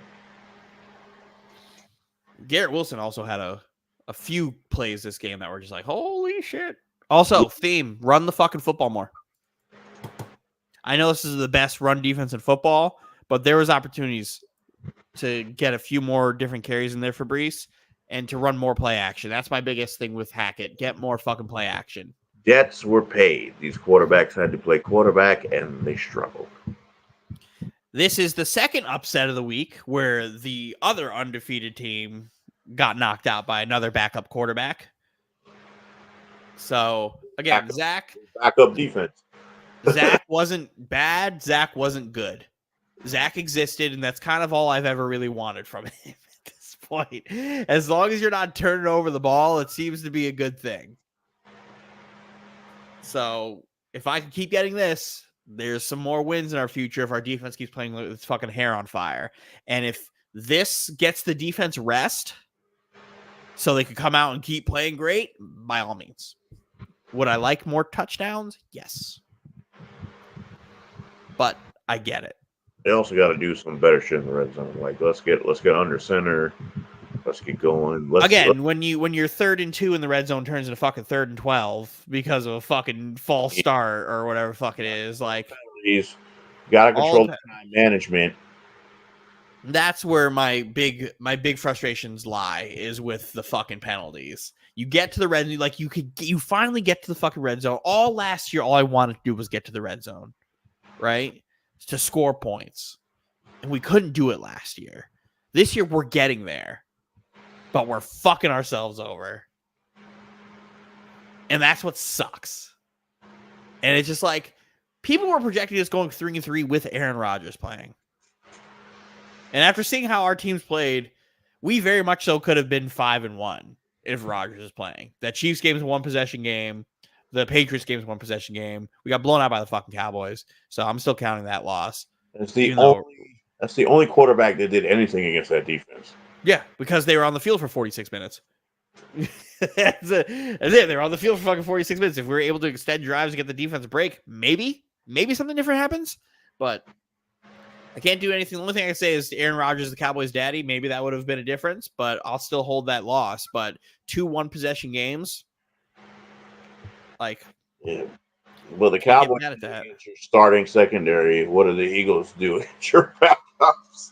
Garrett Wilson also had a a few plays this game that were just like, holy shit. Also, theme, run the fucking football more. I know this is the best run defense in football, but there was opportunities to get a few more different carries in there for Brees and to run more play action. That's my biggest thing with Hackett. Get more fucking play action. Debts were paid. These quarterbacks had to play quarterback, and they struggled. This is the second upset of the week where the other undefeated team got knocked out by another backup quarterback. So, again, backup defense. Zach wasn't bad. Zach wasn't good. Zach existed, and that's kind of all I've ever really wanted from him at this point. As long as you're not turning over the ball, it seems to be a good thing. So if I can keep getting this, there's some more wins in our future if our defense keeps playing with its fucking hair on fire. And if this gets the defense rest so they can come out and keep playing great, by all means. Would I like more touchdowns? Yes. But I get it. They also got to do some better shit in the red zone. Like let's get under center. Let's get going. When you're 3rd and 2 in the red zone turns into fucking 3rd and 12 because of a fucking false start or whatever the fuck it is, like gotta control the time management. That's where my big frustrations lie, is with the fucking penalties. You get to the red zone, like you finally get to the fucking red zone. All last year, all I wanted to do was get to the red zone, right? To score points. And we couldn't do it last year. This year we're getting there. But we're fucking ourselves over. And that's what sucks. And it's just like, people were projecting us going 3-3 with Aaron Rodgers playing. And after seeing how our teams played, we very much so could have been 5-1 if Rodgers is playing. That Chiefs game is a one-possession game. The Patriots game is a one-possession game. We got blown out by the fucking Cowboys. So I'm still counting that loss. That's the only quarterback that did anything against that defense. Yeah, because they were on the field for 46 minutes. That's it. They were on the field for fucking 46 minutes. If we were able to extend drives and get the defense a break, maybe something different happens. But I can't do anything. The only thing I can say is Aaron Rodgers is the Cowboys' daddy. Maybe that would have been a difference, but I'll still hold that loss. But 2 one-possession games, like, yeah. Well, the Cowboys starting secondary. What do the Eagles do at your backups?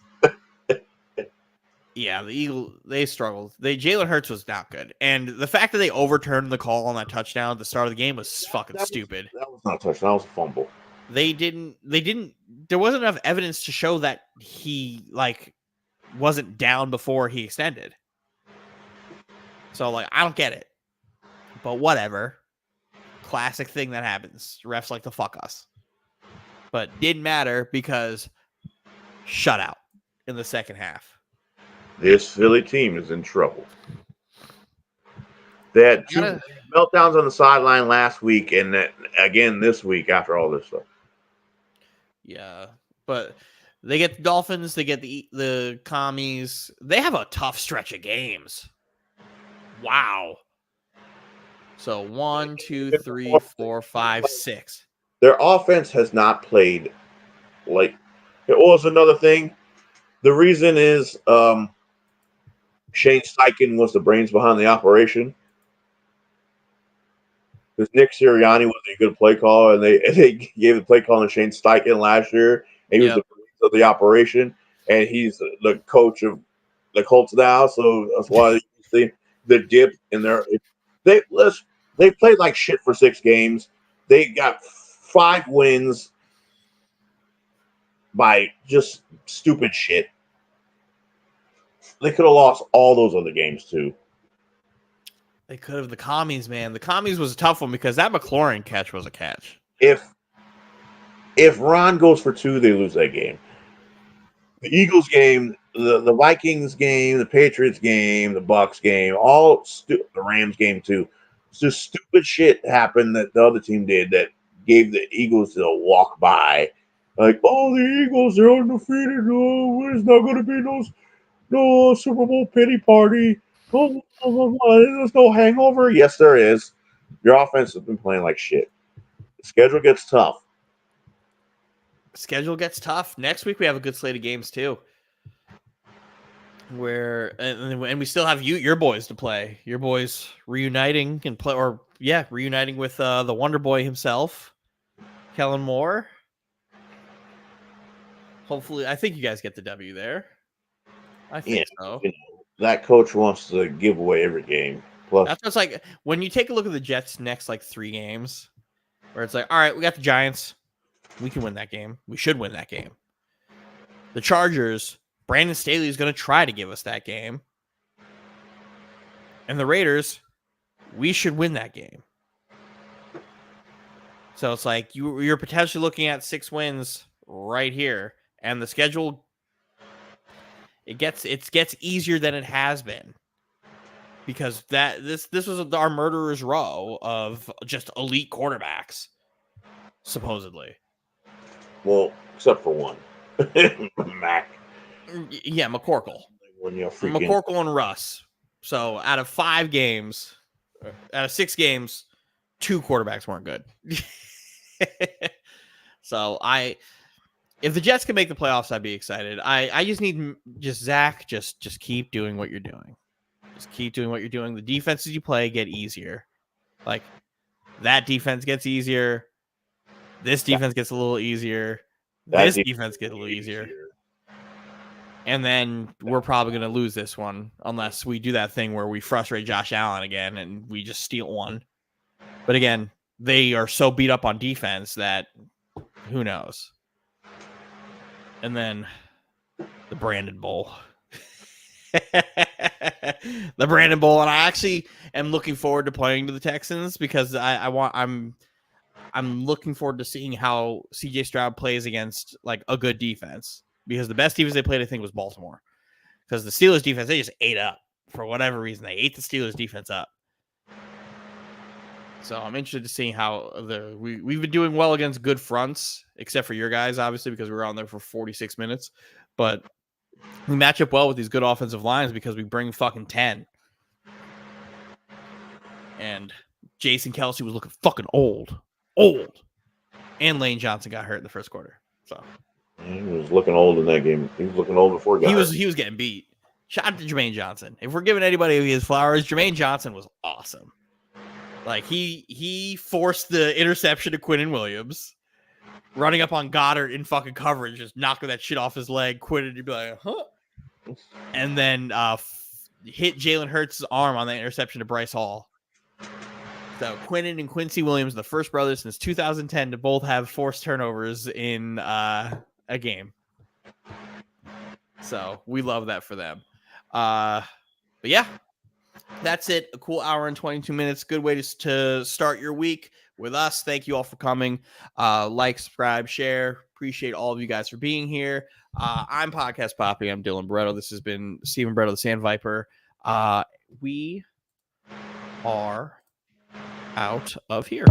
Yeah, the Eagles, they struggled. Jalen Hurts was not good. And the fact that they overturned the call on that touchdown at the start of the game was stupid. That was not a touchdown. That was a fumble. There wasn't enough evidence to show that he, wasn't down before he extended. So, I don't get it. But whatever. Classic thing that happens. Refs like to fuck us. But didn't matter because shutout in the second half. This Philly team is in trouble. They had 2 meltdowns on the sideline last week, and again this week after all this stuff. Yeah, but they get the Dolphins, they get the Commies. They have a tough stretch of games. Wow. So 1, 2, 3, 4, 5, 6. Their offense has not played like it was another thing. The reason is Shane Steichen was the brains behind the operation. Because Nick Sirianni was a good play caller, and they gave the play call to Shane Steichen last year. And he was the brains of the operation, and he's the coach of the Colts now. So that's why you see the dip in their. They played like shit for 6 games. They got 5 wins by just stupid shit. They could have lost all those other games too. They could have. The Commies, man. The Commies was a tough one because that McLaurin catch was a catch. If Ron goes for 2, they lose that game. The Eagles game, the Vikings game, the Patriots game, the Bucks game, the Rams game too. It's just stupid shit happened that the other team did that gave the Eagles a walk by. Like, the Eagles, they're undefeated. No, there's not going to be no Super Bowl pity party. There's no hangover. Yes, there is. Your offense has been playing like shit. The schedule gets tough. Next week we have a good slate of games too. and we still have your boys to play. Your boys reuniting and reuniting with the Wonder Boy himself, Kellen Moore. Hopefully, I think you guys get the W there. I think so. You know, that coach wants to give away every game. Plus, that's what's like when you take a look at the Jets' next 3 games, where it's like, all right, we got the Giants, we can win that game. We should win that game. The Chargers, Brandon Staley is going to try to give us that game, and the Raiders, we should win that game. So it's like you're potentially looking at 6 wins right here, and the schedule it gets easier than it has been, because this was our murderer's row of just elite quarterbacks, supposedly. Well, except for one, Mac. Yeah, McCorkle. McCorkle and Russ. So out of 5 games, out of 6 games, 2 quarterbacks weren't good. So if the Jets can make the playoffs, I'd be excited. I just need Zach, just keep doing what you're doing. Just keep doing what you're doing. The defenses you play get easier. Like, that defense gets easier. This defense gets a little easier. This defense gets a little easier. And then we're probably going to lose this one unless we do that thing where we frustrate Josh Allen again and we just steal one. But again, they are so beat up on defense that who knows. And then the Brandon Bowl. The Brandon Bowl. And I actually am looking forward to playing to the Texans because I'm looking forward to seeing how CJ Stroud plays against a good defense. Because the best defense they played, I think, was Baltimore. Because the Steelers defense, they just ate up. For whatever reason, they ate the Steelers defense up. So I'm interested to see how we've been doing well against good fronts, except for your guys, obviously, because we were on there for 46 minutes. But we match up well with these good offensive lines because we bring fucking 10. And Jason Kelce was looking fucking old. And Lane Johnson got hurt in the first quarter. So he was looking old in that game. He was looking old before he was getting beat. Shout out to Jermaine Johnson. If we're giving anybody his flowers, Jermaine Johnson was awesome. He forced the interception to Quinnen Williams, running up on Goddard in fucking coverage, just knocking that shit off his leg. Quinnen to be like, huh? And then hit Jalen Hurts' arm on that interception to Bryce Hall. So Quinnen and Quincy Williams, the first brothers since 2010 to both have forced turnovers in a game. So we love that for them. But yeah, that's it. A cool hour and 22 minutes. Good way to start your week with us. Thank you all for coming. Like, subscribe, share. Appreciate all of you guys for being here. I'm Podcast Poppy. I'm Dylan Bretto. This has been Stephen Bretto, the Sand Viper. We are out of here.